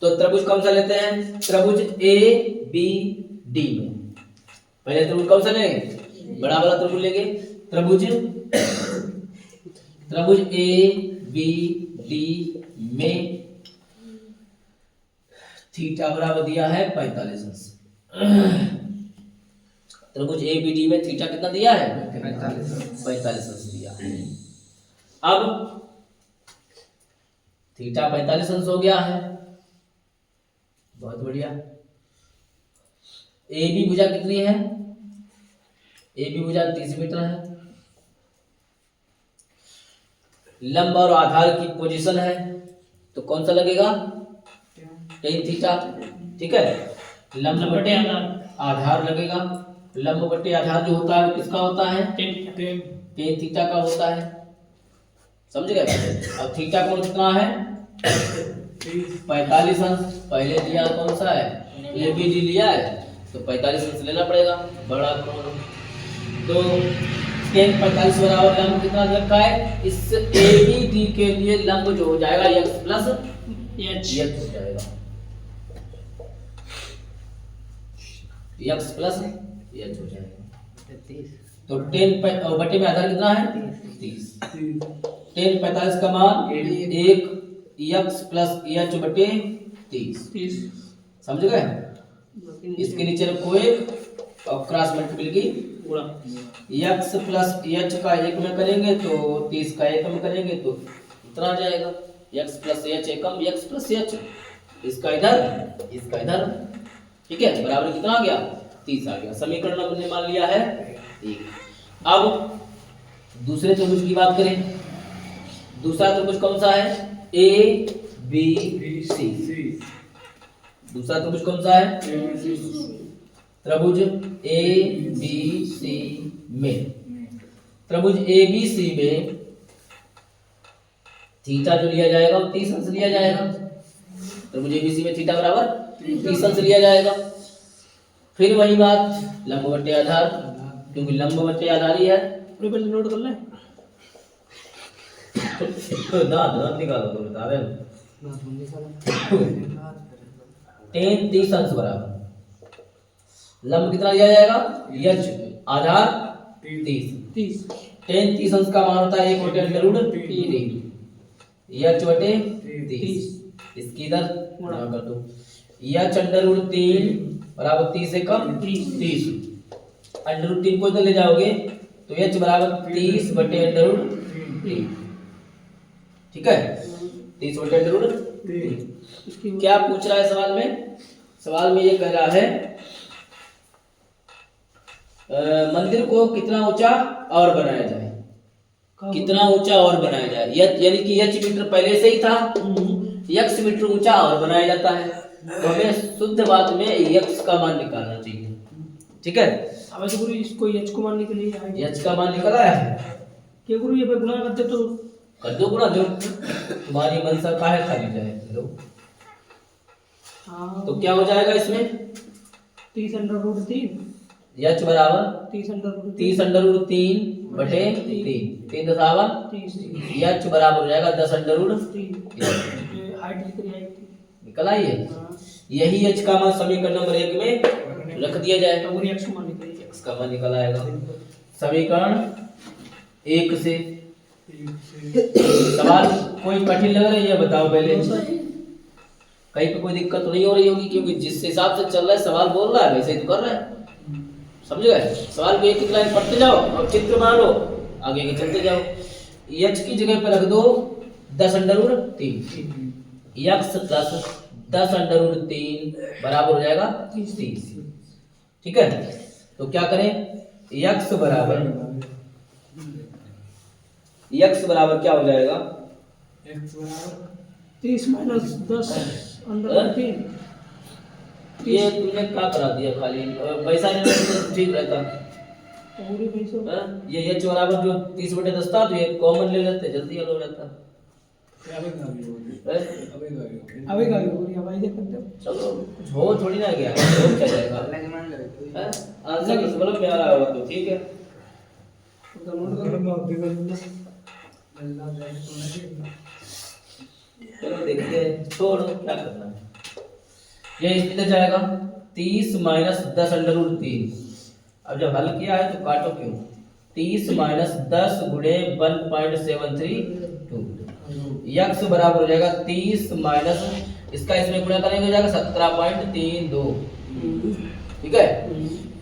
तो त्रिभुज कौन सा लेते हैं? त्रिभुज A B D में पहले त्रिभुज कौन सा लेंगे? बड़ा वाला त्रिभुज लेंगे। त्रिभुज A B D में थीटा बराबर दिया है 45 अंश। त्रिभुज A B D में थीटा कितना दिया है? 45 अंश दिया है। अब थीटा 45 अंश हो गया है, बहुत बढ़िया। ए बी भुजा कितनी है? ए बी भुजा 30 मीटर है। लंब और आधार की पोजीशन है तो कौन सा लगेगा? Tan theta. ठीक है। लंब बटे आधार लगेगा। लंब बटे आधार जो होता है किसका होता है? टेन थीटा का होता है। समझ गए? अब थीटा कोण कितना है? 45 अंश। पहले लिया कौन सा है? ए बी डी लिया है तो 45 अंश लेना पड़ेगा, बड़ा कोण। तो tan 45 बराबर लंब कितना रखा है? इस ए बी डी के लिए लंब जो हो जाएगा x प्लस h हो जाएगा। x प्लस h हो जाएगा। तो 10 बटे में आधार कितना है 30। 10 45 का मान 1 x प्लस h बटे 30। 30 समझ गए? इसके नीचे रखो 1 और क्रॉस मल्टीप्लाई गुणा x प्लस h का 1 में करेंगे तो 30 का 1 में करेंगे तो इतना आ जाएगा x प्लस h एकम x प्लस h, इसका इधर ठीक है, बराबर कितना आ गया 30 आ गया। समीकरण हमने मान लिया है 1। अब दूसरे त्रिभुज की बात करें। दूसरा त्रिभुज कौन सा है a b c। दूसरा त्रिभुज कौन सा है त्रिभुज a b c में, त्रिभुज a b c में थीटा जो लिया जाएगा वो 30 अंश लिया जाएगा। त्रिभुज a b c में थीटा बराबर 30 अंश लिया जाएगा। फिर वही बात लंब बटे आधार, क्योंकि लंब बटे आधार ही है। पूरे पहले नोट कर ले दांत निकालो तो बता रहे हैं 10 30 अंश बराबर लंब कितना लिया जाएगा h, आधार 30। 10 30 अंश का मान होता है 1 बटे अंडर रूट 3 h बटे 30। इसकी इधर गुणा कर दो h अंडर रूट 3 बराबर 30 से कम 30। अंडर रूट 3 को इधर ले जाओगे तो h बराबर 30 बटे अंडर रूट 3। ठीक है 30 बटे अंडर रूट 3। क्या पूछ रहा है सवाल में? सवाल में ये कह रहा है मंदिर को कितना ऊंचा और बनाया जाए, कितना ऊंचा और बनाया जाए। यानी कि h मीटर पहले से ही था, x मीटर ऊंचा और बनाया जाता है। तो हमें शुद्ध बात में x का मान निकालना चाहिए। ठीक है, अब ऐसे गुरु इसको h को मानने के लिए h का मान निकल आया है क्या गुरु ये पे गुणा करते तो कर दो गुणा दो, तुम्हारी मनसा काहे खाली जाए लो। हाँ तो क्या हो जाएगा इसमें 30 अंडर रूट 3 h बराबर 30 अंडर रूट 30 अंडर रूट 3 बटे 3 दशावा 30 h बराबर हो जाएगा 10 अंडर रूट 3 हाइट लिख रही है निकल आई है। यही h का मान समीकरण नंबर 1 में रख दिया जाए तो गुरु x को मान लिख रही है। x का मान निकल आएगा समीकरण 1 से। सवाल कोई कठिन लग रही है बताओ पहले, कहीं पे कोई दिक्कत तो नहीं हो रही होगी, क्योंकि जिस हिसाब से चल रहा है सवाल बोल रहा है वैसे ही तो कर रहा है। समझ गए? सवाल को एक लाइन पढ़ते जाओ और चित्र बना लो, आगे के चलते जाओ। h की जगह पर रख दो 10 under root 3, x plus 10 under root 3 बराबर हो जाएगा 30। ठीक है, तो क्या करें x बराबर क्या हो जाएगा 30 माइनस 10 अंडर रूट 3। ये तुमने क्या करा दिया, खाली पैसा लेना तो ठीक रहता। पूरी पैसे ये h बराबर जो 30 बटे 10 था तो ये कॉमन ले लेते, जल्दी हल हो जाता। अबे का गुरु भाई देख करते चलो कुछ हो थोड़ी ना गया, हो क्या जाएगा। आंसर किस मतलब में आ रहा होगा तो ठीक है। तो नोट कर चलो देखते हैं, छोड़ो क्या करना है। ये इधर जाएगा 30 माइनस 10 अंडर रूट 3। अब जब हल किया है तो काटो क्यों, 30 माइनस 10 गुणे 1.732 x बराबर हो जाएगा 30 माइनस इसका इसमें गुणा करेंगे हो जाएगा 17.32। ठीक है,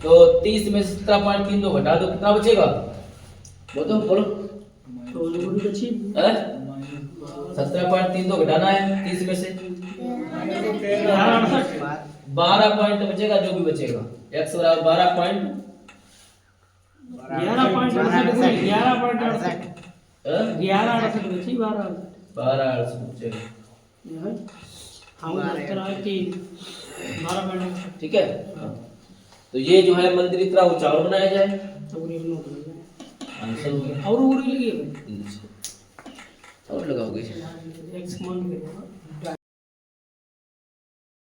तो 30 में 17.32 घटा दो कितना बचेगा बोलो तो जो गुरु बची 17.32 घटाना है 30 में से 12 पॉइंट बचेगा, जो भी बचेगा x बराबर 12 पॉइंट 11.68 बची 12 बचेगा। हम उत्तर आए कि 12.68। ठीक है, तो ये जो है मंदिर इतना ऊंचा और बनाया जाए। तो गुरु नोट कर आंसर हो गया और गुरु लगी है और लगाओगे x मान के